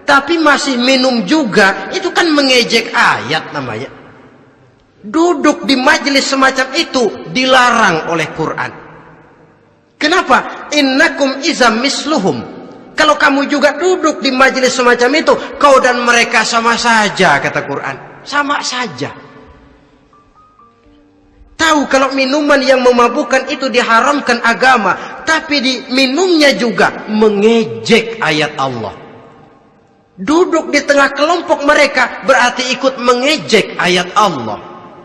tapi masih minum juga, itu kan mengejek ayat namanya. Duduk di majelis semacam itu dilarang oleh Quran. Kenapa? Innakum izam misluhum. Kalau kamu juga duduk di majelis semacam itu, kau dan mereka sama saja, kata Quran. Sama saja. tahu kalau minuman yang memabukkan itu diharamkan agama, tapi minumnya juga mengejek ayat Allah. Duduk di tengah kelompok mereka berarti ikut mengejek ayat Allah.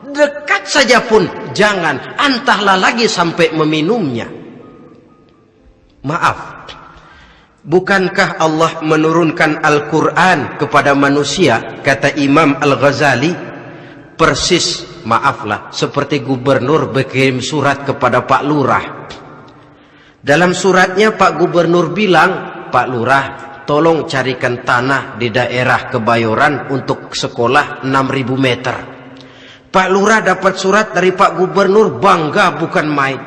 Dekat saja pun jangan, entahlah lagi sampai meminumnya. Maaf, bukankah Allah menurunkan Al-Quran kepada manusia? Kata Imam Al-Ghazali, persis, maaflah, seperti gubernur berkirim surat kepada Pak Lurah. Dalam suratnya Pak Gubernur bilang, Pak Lurah, tolong carikan tanah di daerah Kebayoran untuk sekolah 6.000 meter. Pak Lurah dapat surat dari Pak Gubernur, bangga bukan main.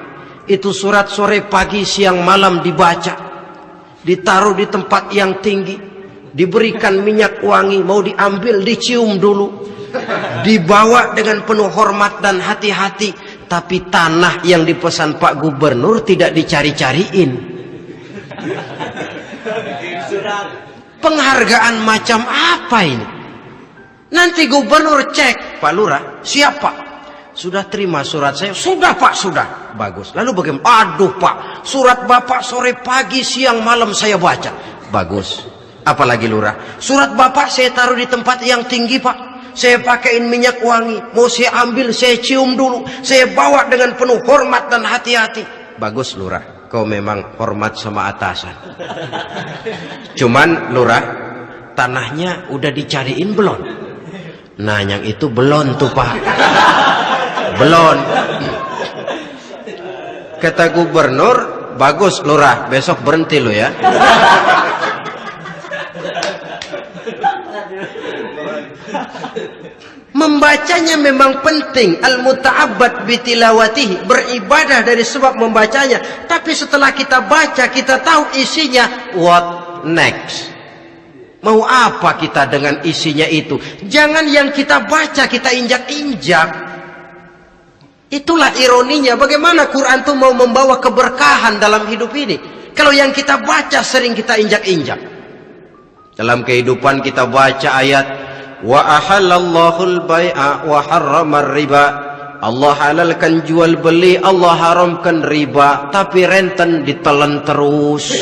Itu surat sore, pagi, siang, malam dibaca. Ditaruh di tempat yang tinggi. Diberikan minyak wangi, mau diambil dicium dulu. Dibawa dengan penuh hormat dan hati-hati. Tapi tanah yang dipesan Pak Gubernur tidak dicari-cariin. Penghargaan macam apa ini? Nanti gubernur cek, Pak Lurah, siap Pak? Sudah terima surat saya? Sudah Pak, sudah. Bagus. Lalu bagaimana? Aduh Pak, surat Bapak sore, pagi, siang, malam saya baca. Bagus. Apalagi Lurah? Surat Bapak saya taruh di tempat yang tinggi Pak. Saya pakaiin minyak wangi. Mau saya ambil, saya cium dulu. Saya bawa dengan penuh hormat dan hati-hati. Bagus Lurah, kau memang hormat sama atasan. Cuman Lurah, tanahnya udah dicariin belum? Nah yang itu belum tuh Pak. Belum. Kata gubernur, bagus Lurah, besok berhenti lo ya. Membacanya memang penting, al-muta'abbad bitilawatihi, beribadah dari sebab membacanya. Tapi setelah kita baca, kita tahu isinya, what next? Mau apa kita dengan isinya itu? Jangan yang kita baca kita injak-injak. Itulah ironinya, bagaimana Quran itu mau membawa keberkahan dalam hidup ini. Kalau yang kita baca sering kita injak-injak. Dalam kehidupan kita baca ayat, wa ahallallahu al-bai'a wa harramar riba. Allah halalkan jual beli, Allah haramkan riba, tapi renten ditelan terus.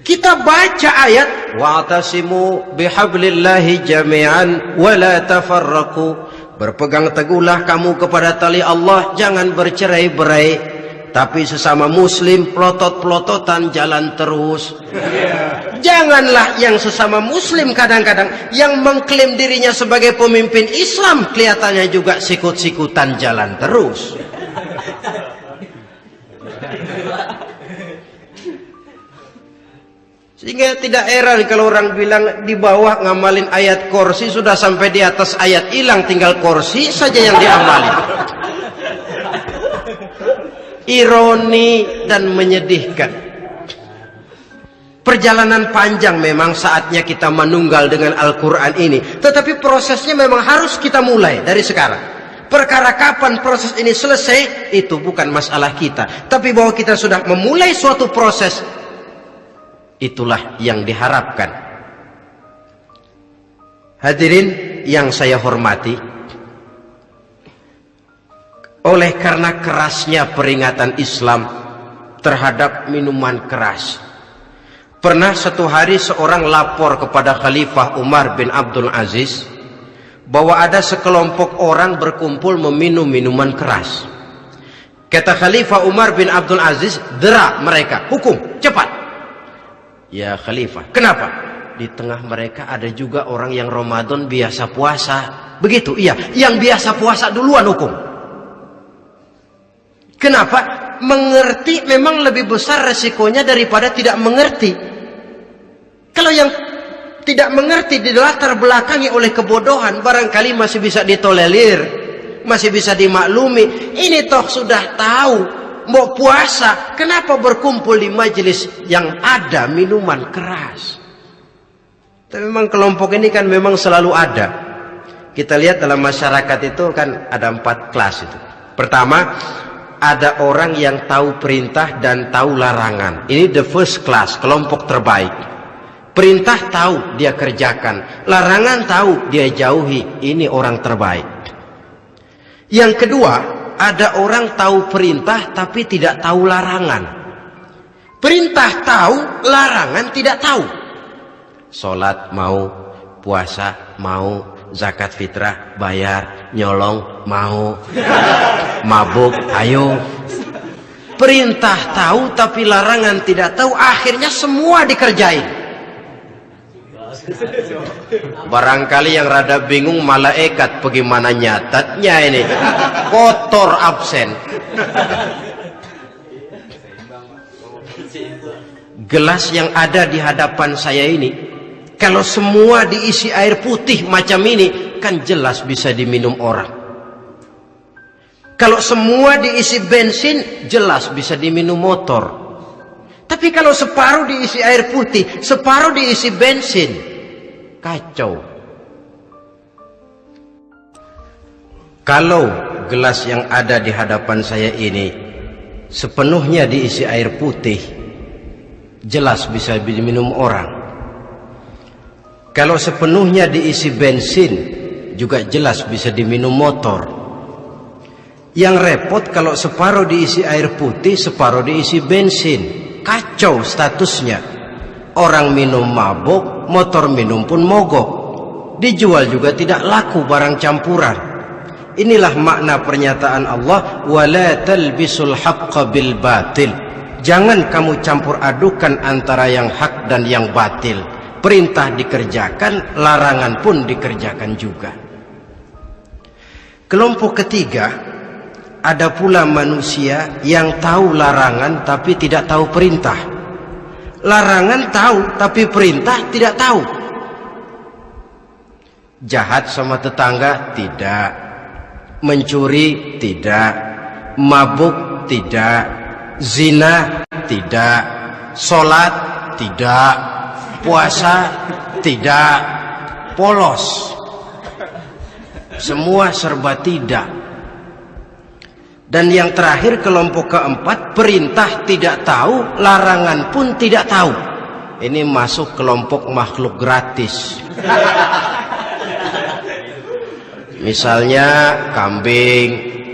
Kita baca ayat, wa'tasimu bihablillahi jami'an wa la tafarraqu. Berpegang teguhlah kamu kepada tali Allah, jangan bercerai-berai. Tapi sesama muslim pelotot-pelototan jalan terus. Janganlah yang sesama muslim kadang-kadang yang mengklaim dirinya sebagai pemimpin Islam kelihatannya juga sikut-sikutan jalan terus. Sehingga tidak heran kalau orang bilang di bawah ngamalin ayat kursi sudah sampai di atas ayat hilang, tinggal kursi saja yang diamalin. Ironi dan menyedihkan. Perjalanan panjang memang saatnya kita menunggal dengan Al-Quran ini. Tetapi prosesnya memang harus kita mulai dari sekarang. Perkara kapan proses ini selesai, itu bukan masalah kita. Tapi bahwa kita sudah memulai suatu proses, itulah yang diharapkan. Hadirin yang saya hormati, oleh karena kerasnya peringatan Islam terhadap minuman keras, pernah satu hari seorang lapor kepada Khalifah Umar bin Abdul Aziz bahwa ada sekelompok orang berkumpul meminum minuman keras. Kata Khalifah Umar bin Abdul Aziz, dera mereka, hukum, cepat. Ya Khalifah, kenapa? Di tengah mereka ada juga orang yang Ramadan biasa puasa. Begitu, iya, yang biasa puasa duluan hukum. Kenapa? Mengerti memang lebih besar resikonya daripada tidak mengerti. Kalau yang tidak mengerti dilatar belakangi oleh kebodohan, barangkali masih bisa ditolerir, masih bisa dimaklumi. Ini toh sudah tahu mau puasa, kenapa berkumpul di majelis yang ada minuman keras? Tapi memang kelompok ini kan memang selalu ada. Kita lihat dalam masyarakat itu kan ada 4 kelas itu. Pertama, ada orang yang tahu perintah dan tahu larangan. Ini the first class, kelompok terbaik. Perintah tahu dia kerjakan, larangan tahu dia jauhi. Ini orang terbaik. Yang kedua, ada orang tahu perintah tapi tidak tahu larangan. Perintah tahu, larangan tidak tahu. Sholat mau, puasa mau, zakat fitrah bayar, nyolong mau, mabuk ayo. Perintah tahu tapi larangan tidak tahu, akhirnya semua dikerjain. Barangkali yang rada bingung malaikat bagaimana nyatatnya ini, kotor absen. Gelas yang ada di hadapan saya ini, kalau semua diisi air putih macam ini, kan jelas bisa diminum orang. Kalau semua diisi bensin, jelas bisa diminum motor. Tapi kalau separuh diisi air putih, separuh diisi bensin, kacau. Kalau gelas yang ada di hadapan saya ini sepenuhnya diisi air putih, jelas bisa diminum orang. Kalau sepenuhnya diisi bensin, juga jelas bisa diminum motor. Yang repot kalau separuh diisi air putih, separuh diisi bensin. Kacau statusnya. Orang minum mabuk, motor minum pun mogok. Dijual juga tidak laku barang campuran. Inilah makna pernyataan Allah, wala talbisul haqqa bil batil. Jangan kamu campur adukan antara yang hak dan yang batil. Perintah dikerjakan, larangan pun dikerjakan juga. Kelompok ketiga, ada pula manusia yang tahu larangan tapi tidak tahu perintah. Larangan tahu tapi perintah tidak tahu. Jahat sama tetangga tidak, mencuri tidak, mabuk tidak, zina tidak, sholat tidak, puasa tidak, polos. Semua serba tidak. Dan yang terakhir, kelompok keempat, perintah tidak tahu, larangan pun tidak tahu. Ini masuk kelompok makhluk gratis. Misalnya kambing,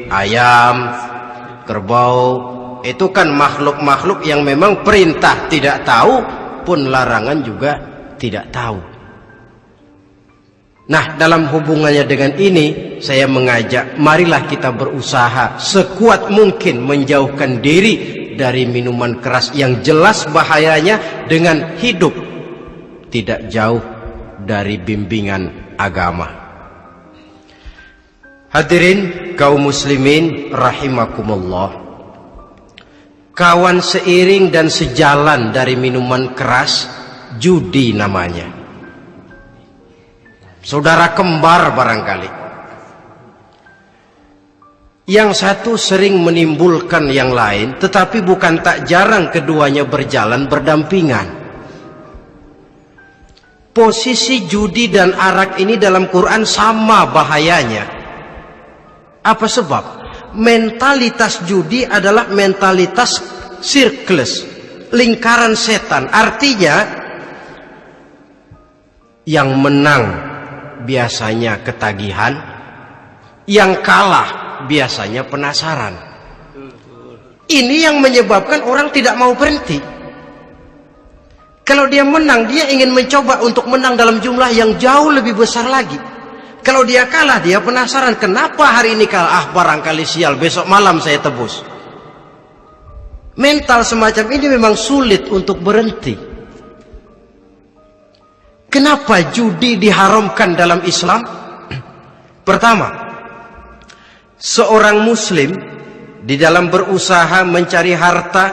ayam, kerbau, itu kan makhluk-makhluk yang memang perintah tidak tahu, pun larangan juga tidak tahu. Nah, dalam hubungannya dengan ini, saya mengajak, marilah kita berusaha sekuat mungkin menjauhkan diri dari minuman keras yang jelas bahayanya dengan hidup tidak jauh dari bimbingan agama. Hadirin kaum muslimin rahimakumullah. Kawan seiring dan sejalan dari minuman keras, judi namanya. Saudara kembar barangkali. Yang satu sering menimbulkan yang lain, tetapi bukan tak jarang keduanya berjalan berdampingan. Posisi judi dan arak ini dalam Quran sama bahayanya. Apa sebab? Mentalitas judi adalah mentalitas sirkeless, lingkaran setan. Artinya, yang menang biasanya ketagihan, yang kalah biasanya penasaran. Ini yang menyebabkan orang tidak mau berhenti. Kalau dia menang, dia ingin mencoba untuk menang dalam jumlah yang jauh lebih besar lagi. Kalau dia kalah, dia penasaran, kenapa hari ini kalah? Barangkali sial, besok malam saya tebus. Mental semacam ini memang sulit untuk berhenti. Kenapa judi diharamkan dalam Islam? Pertama, seorang muslim di dalam berusaha mencari harta,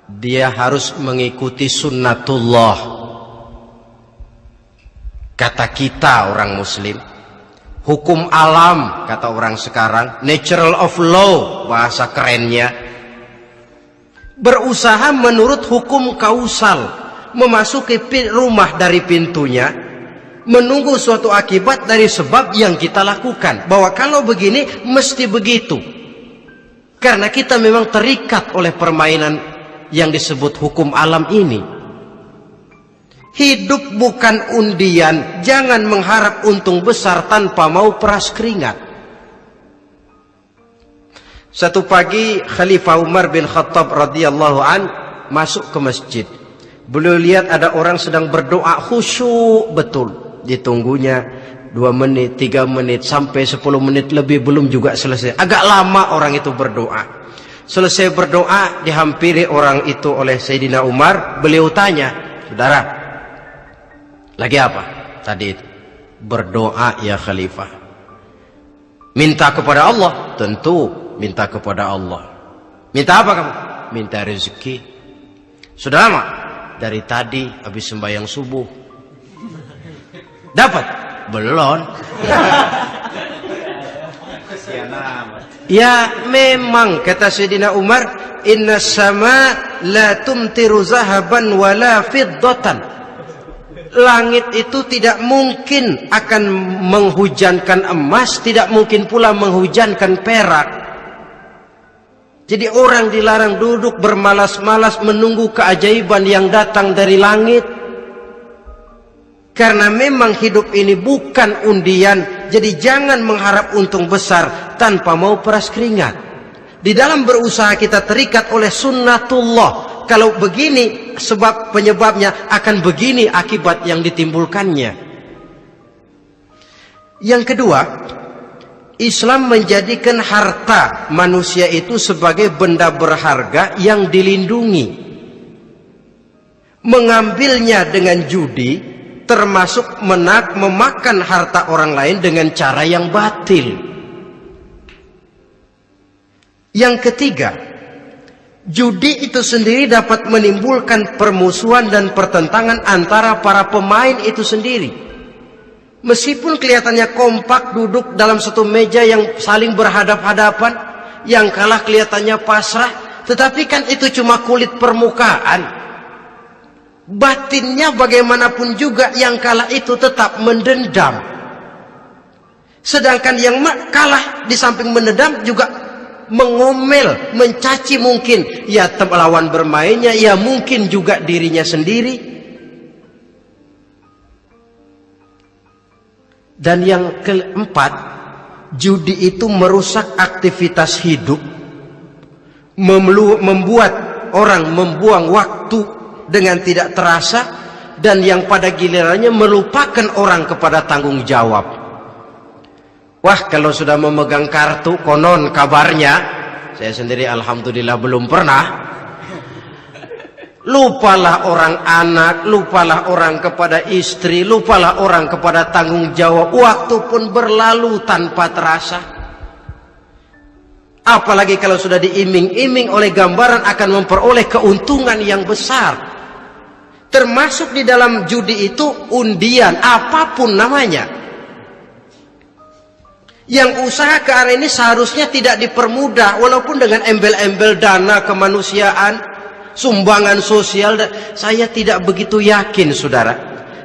dia harus mengikuti sunnatullah. Kata kita orang muslim, hukum alam kata orang sekarang, natural of law bahasa kerennya. Berusaha menurut hukum kausal, memasuki rumah dari pintunya, menunggu suatu akibat dari sebab yang kita lakukan. Bahwa kalau begini, mesti begitu. Karena kita memang terikat oleh permainan yang disebut hukum alam ini. Hidup bukan undian. Jangan mengharap untung besar tanpa mau peras keringat. Satu pagi Khalifah Umar bin Khattab radhiyallahu an masuk ke masjid. Beliau lihat ada orang sedang berdoa khusyuk betul. Ditunggunya 2 menit, 3 menit, sampai 10 menit lebih belum juga selesai. Agak lama orang itu berdoa. Selesai berdoa, dihampiri orang itu oleh Sayyidina Umar. Beliau tanya, saudara, lagi apa? Tadi itu berdoa ya Khalifah. Minta kepada Allah? Tentu minta kepada Allah. Minta apa kamu? Minta rezeki. Sudah lama? Dari tadi habis sembahyang subuh. Dapat? Belum. Ya memang kata Sayyidina Umar, inna sama la tumtiru zahaban wala fiddatan. Langit itu tidak mungkin akan menghujankan emas, tidak mungkin pula menghujankan perak. Jadi orang dilarang duduk bermalas-malas menunggu keajaiban yang datang dari langit. Karena memang hidup ini bukan undian. Jadi jangan mengharap untung besar tanpa mau peras keringat. Di dalam berusaha kita terikat oleh sunnatullah. Kalau begini sebab penyebabnya, akan begini akibat yang ditimbulkannya. Yang kedua, Islam menjadikan harta manusia itu sebagai benda berharga yang dilindungi. Mengambilnya dengan judi termasuk memakan harta orang lain dengan cara yang batil. Yang ketiga, judi itu sendiri dapat menimbulkan permusuhan dan pertentangan antara para pemain itu sendiri. Meskipun kelihatannya kompak duduk dalam satu meja yang saling berhadap-hadapan, yang kalah kelihatannya pasrah, tetapi kan itu cuma kulit permukaan. Batinnya bagaimanapun juga yang kalah itu tetap mendendam. Sedangkan yang kalah di samping mendendam juga mengomel, mencaci mungkin ya lawan bermainnya, ya mungkin juga dirinya sendiri. Dan yang keempat, judi itu merusak aktivitas hidup, membuat orang membuang waktu dengan tidak terasa, dan yang pada gilirannya melupakan orang kepada tanggung jawab. Wah, kalau sudah memegang kartu, konon kabarnya, saya sendiri alhamdulillah belum pernah, lupalah orang anak, lupalah orang kepada istri, lupalah orang kepada tanggung jawab. Waktu pun berlalu tanpa terasa. Apalagi kalau sudah diiming-iming oleh gambaran akan memperoleh keuntungan yang besar. Termasuk di dalam judi itu undian, apapun namanya. Yang usaha ke arah ini seharusnya tidak dipermudah, walaupun dengan embel-embel dana kemanusiaan, sumbangan sosial. Saya tidak begitu yakin, saudara,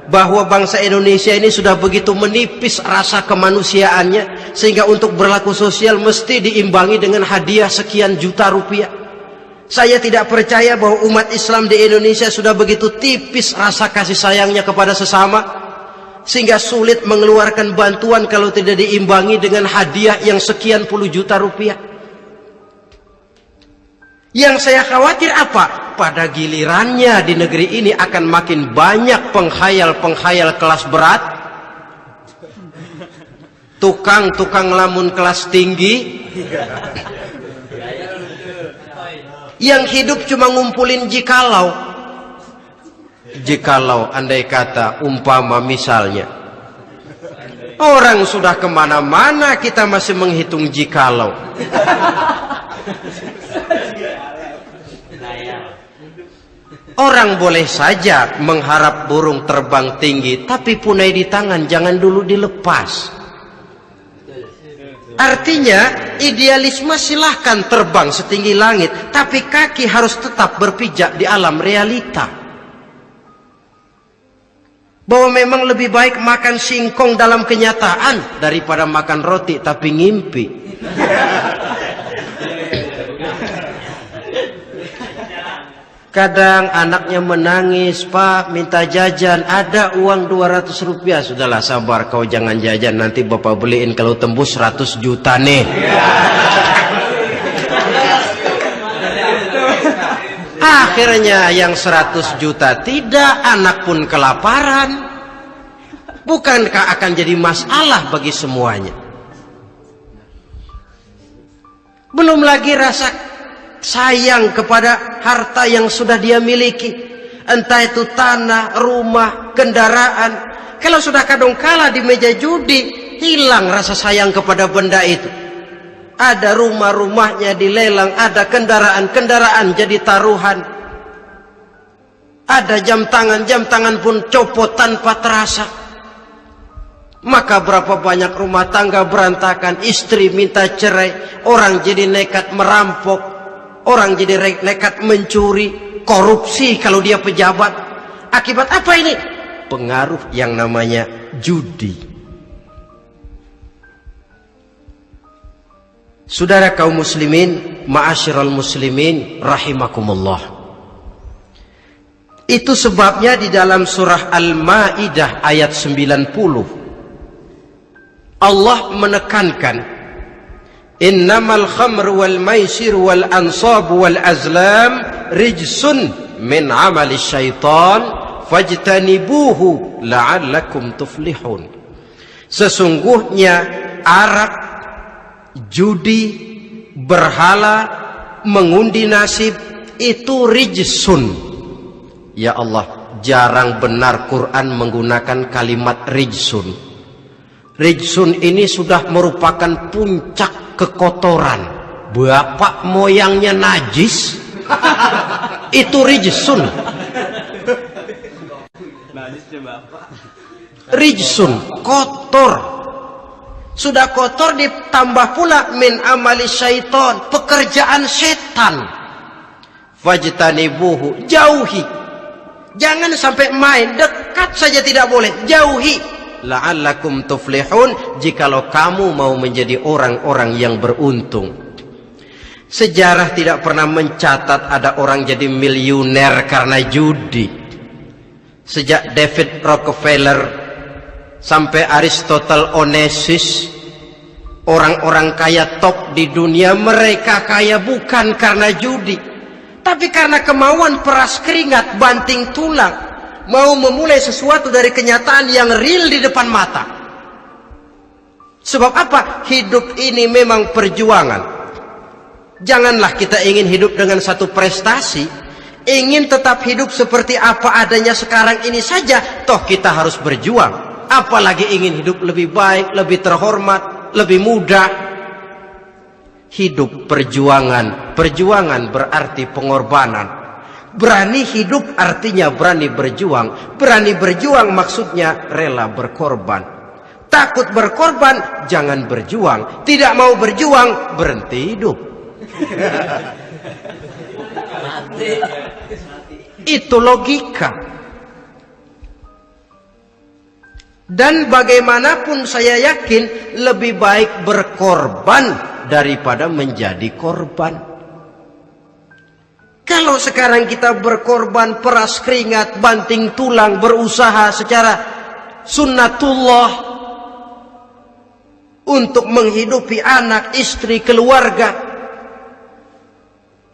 bahwa bangsa Indonesia ini sudah begitu menipis rasa kemanusiaannya, sehingga untuk berlaku sosial mesti diimbangi dengan hadiah sekian juta rupiah. Saya tidak percaya bahwa umat Islam di Indonesia sudah begitu tipis rasa kasih sayangnya kepada sesama, sehingga sulit mengeluarkan bantuan kalau tidak diimbangi dengan hadiah yang sekian puluh juta rupiah. Yang saya khawatir apa? Pada gilirannya di negeri ini akan makin banyak penghayal-penghayal kelas berat, tukang-tukang lamun kelas tinggi, yang hidup cuma ngumpulin jikalau. Jikalau, andai kata, umpama misalnya, orang sudah kemana-mana kita masih menghitung jikalau. Orang boleh saja mengharap burung terbang tinggi, tapi punai di tangan jangan dulu dilepas. Artinya idealisme silahkan terbang setinggi langit, tapi kaki harus tetap berpijak di alam realita. Bahwa memang lebih baik makan singkong dalam kenyataan daripada makan roti tapi ngimpi. Kadang anaknya menangis, Pak minta jajan, ada uang 200 rupiah. Sudahlah sabar, kau jangan jajan, nanti bapak beliin kalau tembus 100 juta nih. Akhirnya yang 100 juta tidak, anak pun kelaparan. Bukankah akan jadi masalah bagi semuanya? Belum lagi rasa sayang kepada harta yang sudah dia miliki, entah itu tanah, rumah, kendaraan. Kalau sudah kadangkala di meja judi, hilang rasa sayang kepada benda itu. Ada rumah-rumahnya dilelang, ada kendaraan-kendaraan jadi taruhan, ada jam tangan pun copot tanpa terasa. Maka berapa banyak rumah tangga berantakan, istri minta cerai, orang jadi nekat merampok, orang jadi nekat mencuri, korupsi kalau dia pejabat. Akibat apa ini? Pengaruh yang namanya judi. Saudara kaum muslimin, ma'asyiral muslimin rahimakumullah. Itu sebabnya di dalam surah Al-Maidah ayat 90 Allah menekankan, innamal khamru wal maisir wal ansab wal azlam rijsun min amali syaitan fajtanibuhu la'allakum tuflihun. Sesungguhnya arak, judi, berhala, mengundi nasib itu rijsun. Ya Allah, jarang benar Quran menggunakan kalimat rijsun. Rijsun ini sudah merupakan puncak kekotoran. Bapak moyangnya najis, itu rijsun. Rijsun, kotor. Sudah kotor ditambah pula min amali syaitan, pekerjaan setan. Fajtanibuhu, jauhi. Jangan sampai main, dekat saja tidak boleh, jauhi. La'allakum tuflihun, jikalau kamu mau menjadi orang-orang yang beruntung. Sejarah tidak pernah mencatat ada orang jadi miliuner karena judi. Sejak David Rockefeller sampai Aristotle Onassis, orang-orang kaya top di dunia, mereka kaya bukan karena judi, tapi karena kemauan peras keringat, banting tulang, mau memulai sesuatu dari kenyataan yang real di depan mata. Sebab apa? Hidup ini memang perjuangan. Janganlah kita ingin hidup dengan satu prestasi, ingin tetap hidup seperti apa adanya sekarang ini saja, toh kita harus berjuang. Apalagi ingin hidup lebih baik, lebih terhormat, lebih mudah. Hidup perjuangan. Perjuangan berarti pengorbanan. Berani hidup artinya berani berjuang. Berani berjuang maksudnya rela berkorban. Takut berkorban, jangan berjuang. Tidak mau berjuang, berhenti hidup. Itu logika. Dan bagaimanapun saya yakin lebih baik berkorban daripada menjadi korban. Kalau sekarang kita berkorban, peras keringat, banting tulang, berusaha secara sunnatullah untuk menghidupi anak, istri, keluarga,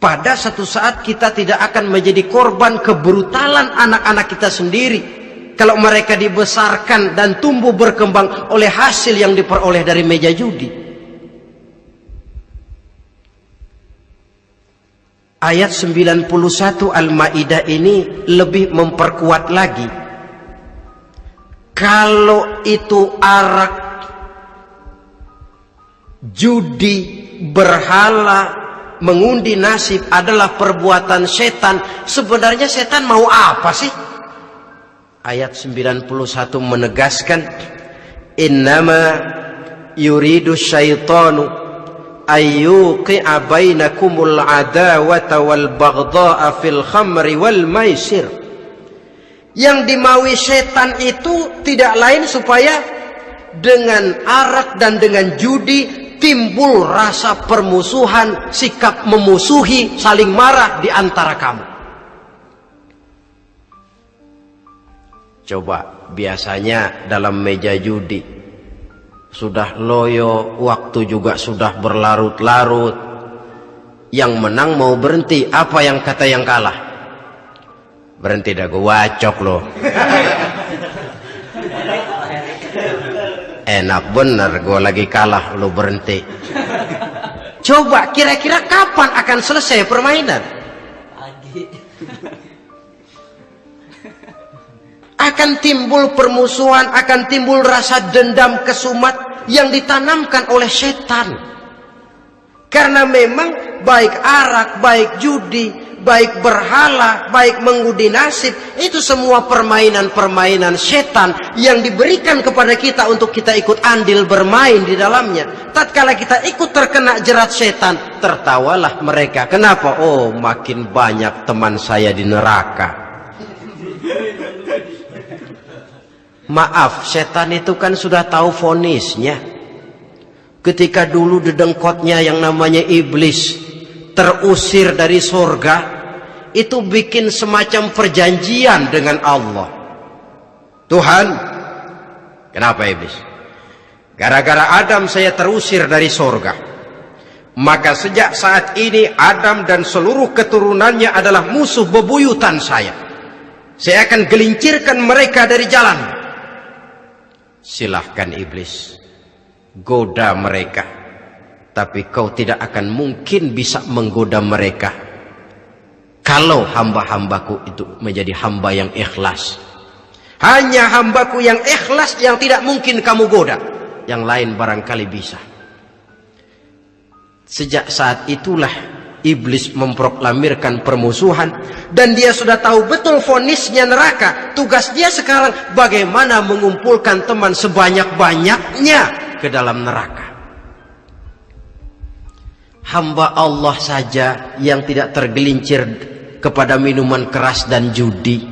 pada satu saat kita tidak akan menjadi korban kebrutalan anak-anak kita sendiri kalau mereka dibesarkan dan tumbuh berkembang oleh hasil yang diperoleh dari meja judi. Ayat 91 Al-Maidah ini lebih memperkuat lagi. Kalau itu arak, judi, berhala, mengundi nasib adalah perbuatan setan, sebenarnya setan mau apa sih? Ayat 91 menegaskan, innama yuridu syaitanu ayyuqi'a bainakumul adawata wal baghdha'a fil khamri wal maisir. Yang dimaui setan itu tidak lain supaya dengan arak dan dengan judi timbul rasa permusuhan, sikap memusuhi, saling marah di antara kamu. Coba biasanya dalam meja judi sudah loyo, waktu juga sudah berlarut-larut. Yang menang mau berhenti, apa yang kata yang kalah? Berhenti dah, gue wacok loh. Enak bener, gue lagi kalah, lo berhenti. Coba kira-kira kapan akan selesai permainan? Akan timbul permusuhan, akan timbul rasa dendam kesumat yang ditanamkan oleh setan. Karena memang baik arak, baik judi, baik berhala, baik mengundi nasib, itu semua permainan-permainan setan yang diberikan kepada kita untuk kita ikut andil bermain di dalamnya. Tatkala kita ikut terkena jerat setan, tertawalah mereka. Kenapa? Oh, makin banyak teman saya di neraka. Maaf, setan itu kan sudah tahu vonisnya. Ketika dulu dedengkotnya yang namanya iblis terusir dari surga, itu bikin semacam perjanjian dengan Allah. Tuhan, kenapa iblis? Gara-gara Adam saya terusir dari surga. Maka sejak saat ini Adam dan seluruh keturunannya adalah musuh bebuyutan saya. Saya akan gelincirkan mereka dari jalan. Silahkan iblis, goda mereka, tapi kau tidak akan mungkin bisa menggoda mereka kalau hamba-hambaku itu menjadi hamba yang ikhlas. Hanya hambaku yang ikhlas yang tidak mungkin kamu goda, yang lain barangkali bisa. Sejak saat itulah iblis memproklamirkan permusuhan, dan dia sudah tahu betul vonisnya neraka. Tugas dia sekarang bagaimana mengumpulkan teman sebanyak-banyaknya ke dalam neraka. Hamba Allah saja yang tidak tergelincir kepada minuman keras dan judi.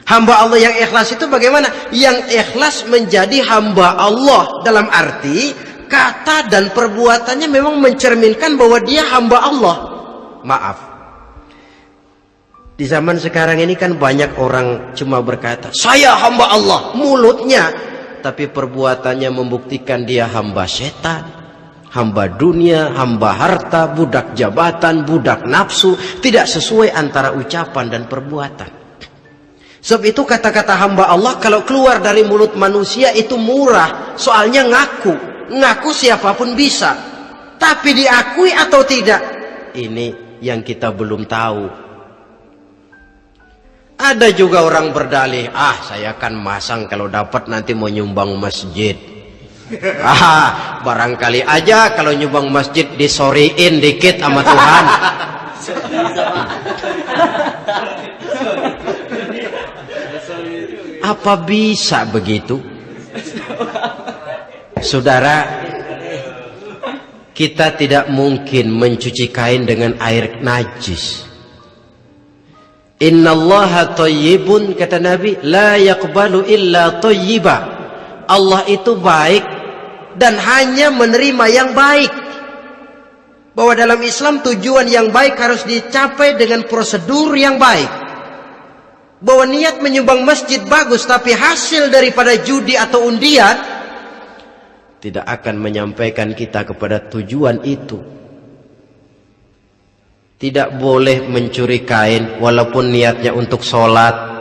Hamba Allah yang ikhlas itu bagaimana? Yang ikhlas menjadi hamba Allah dalam arti kata dan perbuatannya memang mencerminkan bahwa dia hamba Allah. Maaf, di zaman sekarang ini kan banyak orang cuma berkata saya hamba Allah mulutnya, tapi perbuatannya membuktikan dia hamba setan, hamba dunia, hamba harta, budak jabatan, budak nafsu. Tidak sesuai antara ucapan dan perbuatan. Sebab itu kata-kata hamba Allah kalau keluar dari mulut manusia itu murah. Soalnya ngaku siapapun bisa. Tapi diakui atau tidak, ini yang kita belum tahu. Ada juga orang berdalih, saya kan masang kalau dapat nanti mau nyumbang masjid. Barangkali aja kalau nyumbang masjid disoriin dikit sama Tuhan. Apa bisa begitu? Saudara, kita tidak mungkin mencuci kain dengan air najis. Innallaha thayyibun, kata Nabi, la yaqbalu illa thayyiba. Allah itu baik dan hanya menerima yang baik. Bahwa dalam Islam tujuan yang baik harus dicapai dengan prosedur yang baik. Bahwa niat menyumbang masjid bagus, tapi hasil daripada judi atau undian tidak akan menyampaikan kita kepada tujuan itu. Tidak boleh mencuri kain walaupun niatnya untuk sholat.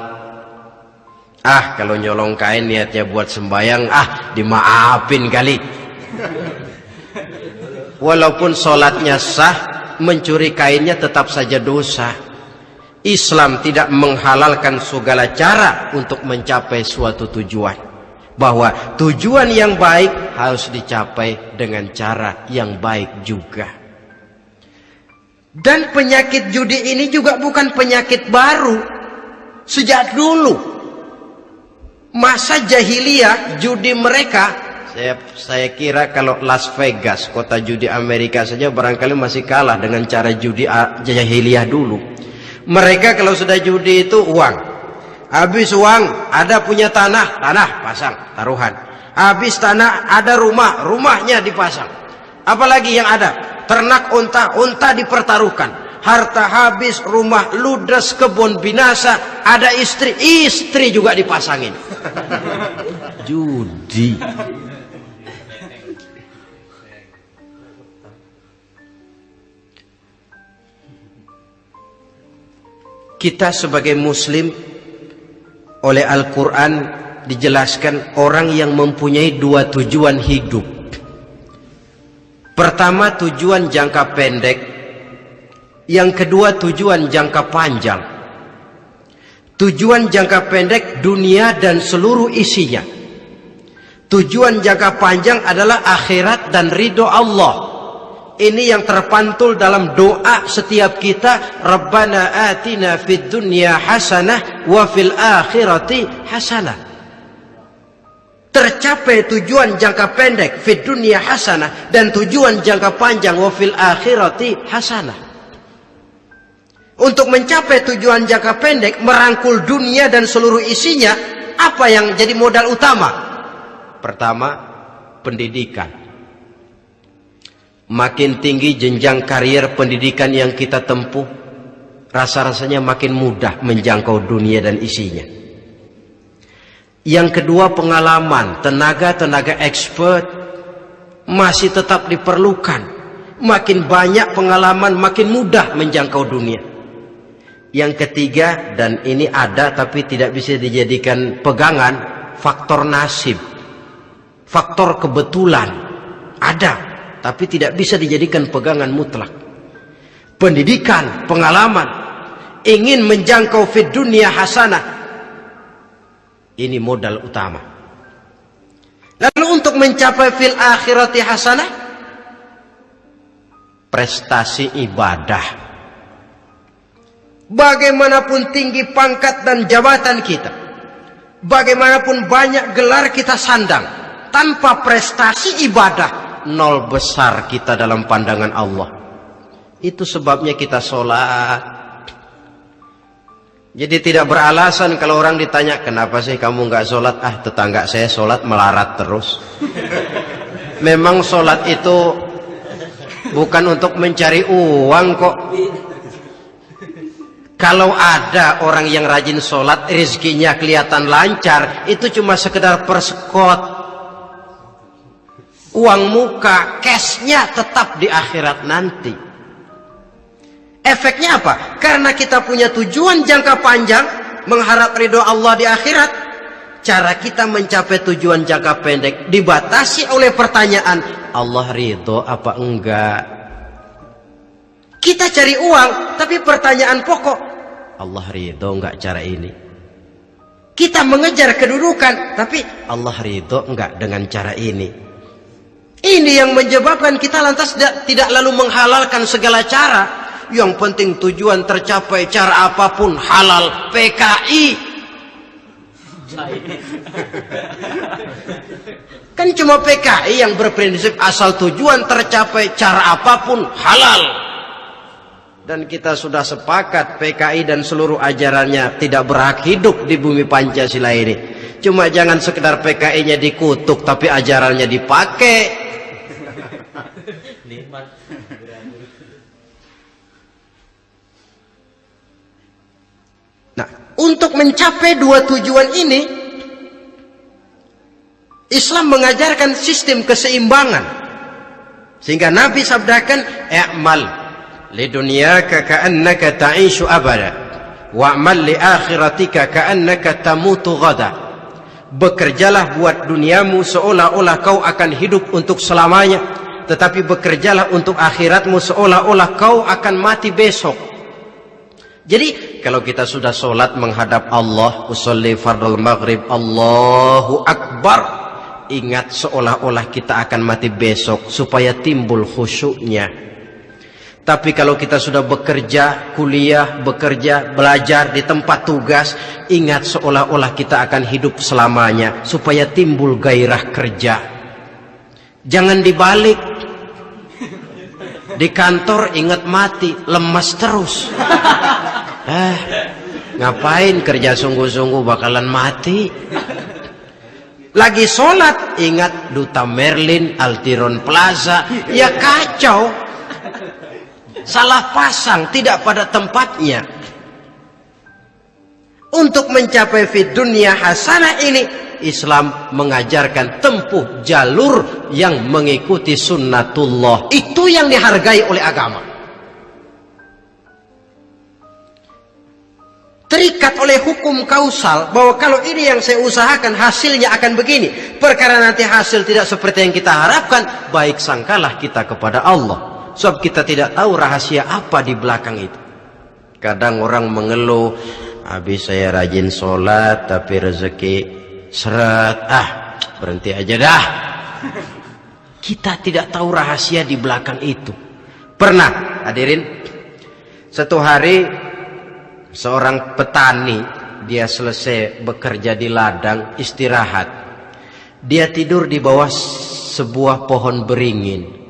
Kalau nyolong kain niatnya buat sembahyang, dimaafin kali. Walaupun sholatnya sah, mencuri kainnya tetap saja dosa. Islam tidak menghalalkan segala cara untuk mencapai suatu tujuan. Bahwa tujuan yang baik harus dicapai dengan cara yang baik juga. Dan penyakit judi ini juga bukan penyakit baru. Sejak dulu masa jahiliyah judi mereka, saya kira kalau Las Vegas, kota judi Amerika saja barangkali masih kalah dengan cara judi jahiliyah dulu. Mereka kalau sudah judi itu uang. Habis uang, ada punya tanah pasang, taruhan. Habis tanah, ada rumahnya dipasang. Apalagi yang ada? Ternak unta dipertaruhkan. Harta habis, rumah ludes, kebun binasa, ada istri juga dipasangin. Judi. Kita sebagai muslim oleh Al-Quran dijelaskan orang yang mempunyai dua tujuan hidup. Pertama, tujuan jangka pendek. Yang kedua, tujuan jangka panjang. Tujuan jangka pendek dunia dan seluruh isinya. Tujuan jangka panjang adalah akhirat dan ridho Allah. Ini yang terpantul dalam doa setiap kita. Rabbana atina fid dunya hasanah wa fil akhirati hasanah. Tercapai tujuan jangka pendek fid dunya hasanah, dan tujuan jangka panjang wa fil akhirati hasanah. Untuk mencapai tujuan jangka pendek, merangkul dunia dan seluruh isinya, apa yang jadi modal utama? Pertama, pendidikan. Makin tinggi jenjang karier pendidikan yang kita tempuh, rasa-rasanya makin mudah menjangkau dunia dan isinya. Yang kedua, pengalaman. Tenaga expert masih tetap diperlukan. Makin banyak pengalaman, makin mudah menjangkau dunia. Yang ketiga, dan ini ada tapi tidak bisa dijadikan pegangan, faktor nasib. Faktor kebetulan ada, tapi tidak bisa dijadikan pegangan mutlak. Pendidikan, pengalaman, ingin menjangkau fid dunya hasanah, ini modal utama. Lalu untuk mencapai fil akhirati hasanah, prestasi ibadah. Bagaimanapun tinggi pangkat dan jabatan kita, bagaimanapun banyak gelar kita sandang, tanpa prestasi ibadah, nol besar kita dalam pandangan Allah. Itu sebabnya kita sholat. Jadi tidak beralasan kalau orang ditanya, kenapa sih kamu nggak sholat? Ah, tetangga saya sholat melarat terus. Memang sholat itu bukan untuk mencari uang kok. Kalau ada orang yang rajin sholat, rezekinya kelihatan lancar, itu cuma sekedar persekot. Uang muka, cashnya tetap di akhirat nanti. Efeknya apa? Karena kita punya tujuan jangka panjang, mengharap ridho Allah di akhirat. Cara kita mencapai tujuan jangka pendek dibatasi oleh pertanyaan, Allah ridho apa enggak? Kita cari uang, tapi pertanyaan pokok, Allah ridho enggak cara ini? Kita mengejar kedudukan, tapi Allah ridho enggak dengan cara ini? Ini yang menyebabkan kita lantas tidak lalu menghalalkan segala cara. Yang penting tujuan tercapai cara apapun halal. PKI kan cuma PKI yang berprinsip asal tujuan tercapai cara apapun halal. Dan kita sudah sepakat PKI dan seluruh ajarannya tidak berhak hidup di bumi Pancasila ini. Cuma jangan sekedar PKI-nya dikutuk tapi ajarannya dipakai. Nah, untuk mencapai dua tujuan ini, Islam mengajarkan sistem keseimbangan. Sehingga Nabi sabdakan, "I'mal lidunyaka ka'annaka ta'ishu abada, wa'mal li akhiratika ka'annaka tamutu ghada." Bekerjalah buat duniamu seolah-olah kau akan hidup untuk selamanya, tetapi bekerjalah untuk akhiratmu seolah-olah kau akan mati besok. Jadi kalau kita sudah sholat menghadap Allah, usolli fardul maghrib, Allahu Akbar, ingat seolah-olah kita akan mati besok supaya timbul khusyuknya. Tapi kalau kita sudah bekerja, kuliah, bekerja, belajar di tempat tugas, ingat seolah-olah kita akan hidup selamanya supaya timbul gairah kerja. Jangan dibalik. Di kantor ingat mati, lemas terus. Ngapain kerja sungguh-sungguh bakalan mati. Lagi sholat ingat Duta Merlin, Altiron Plaza, ya kacau. Salah pasang, tidak pada tempatnya. Untuk mencapai fid dunya hasanah ini, Islam mengajarkan tempuh jalur yang mengikuti sunnatullah. Itu yang dihargai oleh agama. Terikat oleh hukum kausal bahwa kalau ini yang saya usahakan hasilnya akan begini. Perkara nanti hasil tidak seperti yang kita harapkan, baik sangkalah kita kepada Allah. Sebab kita tidak tahu rahasia apa di belakang itu. Kadang orang mengeluh, habis saya rajin sholat tapi rezeki seret, berhenti aja dah. Kita tidak tahu rahasia di belakang itu. Pernah hadirin, satu hari seorang petani, dia selesai bekerja di ladang, istirahat. Dia tidur di bawah sebuah pohon beringin.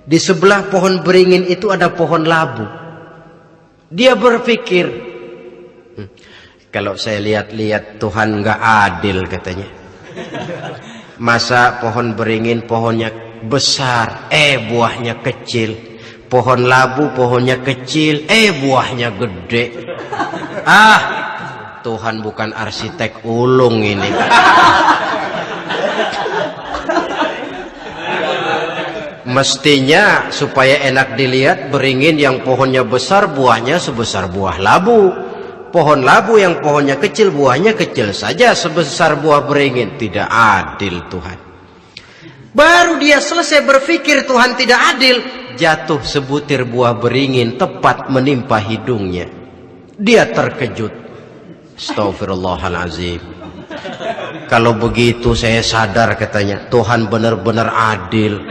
Di sebelah pohon beringin itu ada pohon labu. Dia berpikir, kalau saya lihat-lihat Tuhan nggak adil katanya. Masa pohon beringin pohonnya besar, buahnya kecil. Pohon labu pohonnya kecil, buahnya gede. Tuhan bukan arsitek ulung ini. Mestinya supaya enak dilihat, beringin yang pohonnya besar buahnya sebesar buah labu. Pohon labu yang pohonnya kecil buahnya kecil saja sebesar buah beringin. Tidak adil Tuhan. Baru dia selesai berpikir Tuhan tidak adil, jatuh sebutir buah beringin tepat menimpa hidungnya. Dia terkejut. Astagfirullahalazim. Kalau begitu saya sadar katanya, Tuhan benar-benar adil.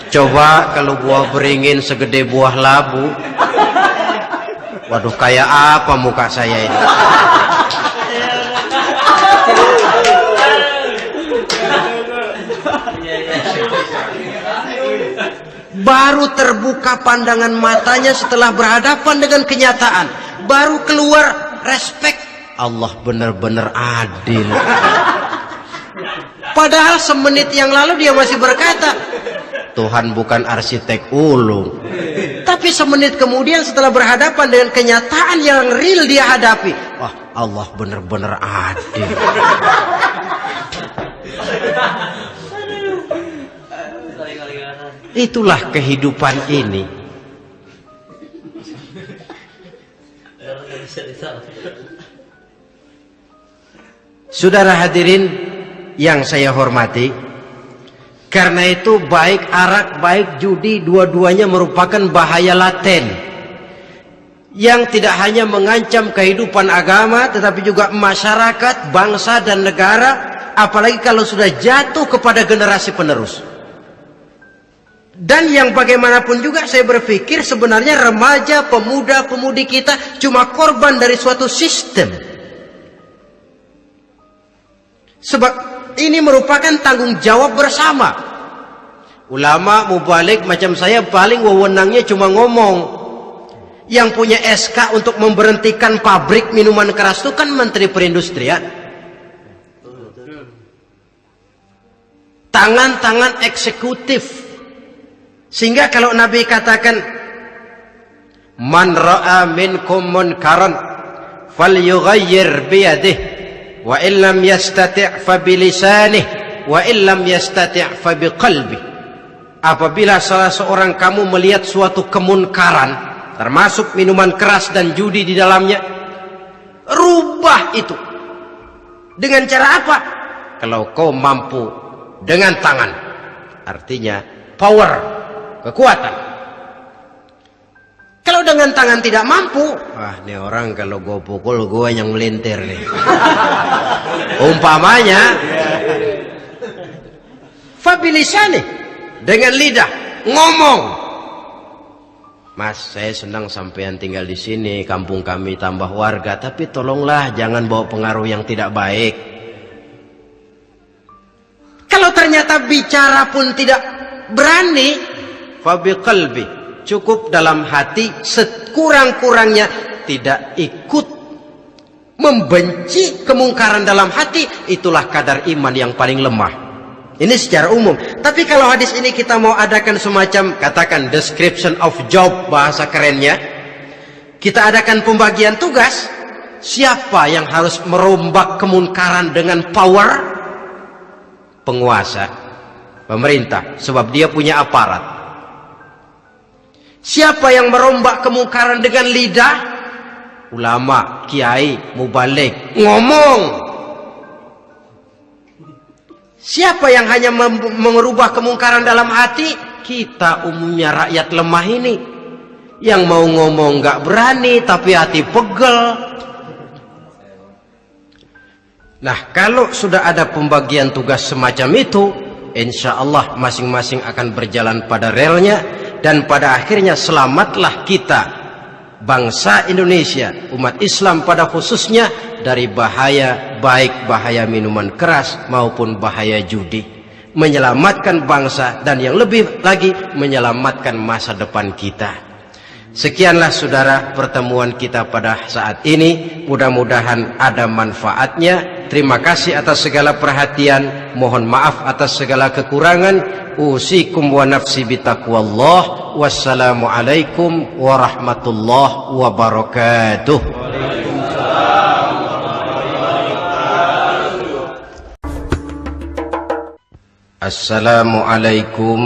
Coba kalau buah beringin segede buah labu, waduh, kayak apa muka saya ini? Baru terbuka pandangan matanya setelah berhadapan dengan kenyataan. Baru keluar respect. Allah benar-benar adil. Padahal semenit yang lalu dia masih berkata, Tuhan bukan arsitek ulung. Tapi semenit kemudian setelah berhadapan dengan kenyataan yang real dia hadapi, wah, Allah benar-benar adil. Itulah kehidupan ini. Saudara hadirin yang saya hormati, karena itu baik arak, baik judi, dua-duanya merupakan bahaya laten yang tidak hanya mengancam kehidupan agama, tetapi juga masyarakat, bangsa dan negara, apalagi kalau sudah jatuh kepada generasi penerus. Dan yang bagaimanapun juga saya berpikir sebenarnya remaja, pemuda, pemudi kita cuma korban dari suatu sistem. Sebab ini merupakan tanggung jawab bersama. Ulama mubalik macam saya paling wewenangnya cuma ngomong. Yang punya SK untuk memberhentikan pabrik minuman keras itu kan Menteri Perindustrian. Tangan-tangan eksekutif. Sehingga kalau Nabi katakan, man ra'a minkum munkaran falyughayyir biyadihi wa illam yastati' fa bilisanihi wa illam yastati' fa biqalbihi. Apabila salah seorang kamu melihat suatu kemunkaran, termasuk minuman keras dan judi di dalamnya, rubah itu. Dengan cara apa? Kalau kau mampu dengan tangan, artinya power, kekuatan. Kalau dengan tangan tidak mampu, ini orang kalau gue pukul gue yang melintir nih. Umpamanya, fabilisani, dengan lidah ngomong. Mas, saya senang sampean tinggal di sini, kampung kami tambah warga, tapi tolonglah jangan bawa pengaruh yang tidak baik. Kalau ternyata bicara pun tidak berani, fabiqalbi, cukup dalam hati, sekurang-kurangnya tidak ikut membenci kemungkaran dalam hati. Itulah kadar iman yang paling lemah. Ini secara umum. Tapi kalau hadis ini kita mau adakan semacam, katakan description of job, bahasa kerennya, Kita adakan pembagian tugas. Siapa yang harus merombak kemungkaran dengan power? Penguasa, pemerintah, sebab dia punya aparat. Siapa yang merombak kemungkaran dengan lidah? Ulama, kiai, mubalik, ngomong. Siapa yang hanya mengubah kemungkaran dalam hati? Kita umumnya rakyat lemah ini, yang mau ngomong nggak berani tapi hati pegel. Nah, kalau sudah ada pembagian tugas semacam itu, insya Allah masing-masing akan berjalan pada relnya, dan pada akhirnya selamatlah kita, bangsa Indonesia, umat Islam pada khususnya, dari bahaya, baik bahaya minuman keras maupun bahaya judi. Menyelamatkan bangsa, dan yang lebih lagi menyelamatkan masa depan kita. Sekianlah saudara pertemuan kita pada saat ini. Mudah-mudahan ada manfaatnya. Terima kasih atas segala perhatian. Mohon maaf atas segala kekurangan. Usikum wa nafsi bitaqwallah. Wassalamualaikum warahmatullahi wabarakatuh. Assalamualaikum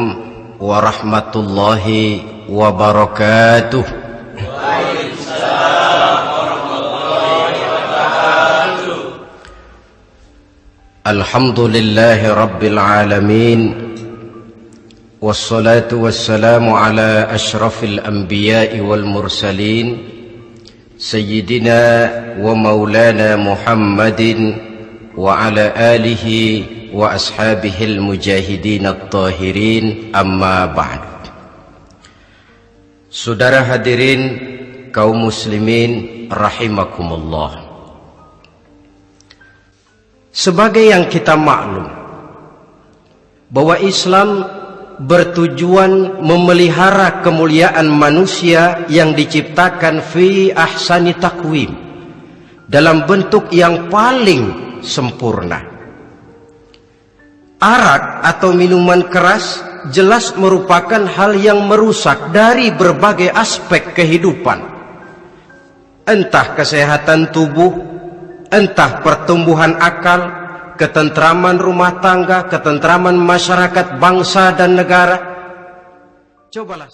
warahmatullahi wabarakatuh. Waalaikumsalam warahmatullahi wabarakatuh. Alhamdulillahi rabbil alamin. Wassalatu wassalamu ala ashrafil anbiya'i wal mursalin, Sayyidina wa maulana Muhammadin wa ala alihi wa ashabihil mujahidin at-tahirin, amma ba'd. Saudara hadirin kaum muslimin rahimakumullah. Sebagai yang kita maklum bahwa Islam bertujuan memelihara kemuliaan manusia yang diciptakan fi ahsani taqwim, dalam bentuk yang paling sempurna. Arak atau minuman keras jelas merupakan hal yang merusak dari berbagai aspek kehidupan. Entah kesehatan tubuh, entah pertumbuhan akal, ketentraman rumah tangga, ketentraman masyarakat, bangsa dan negara. Cobalah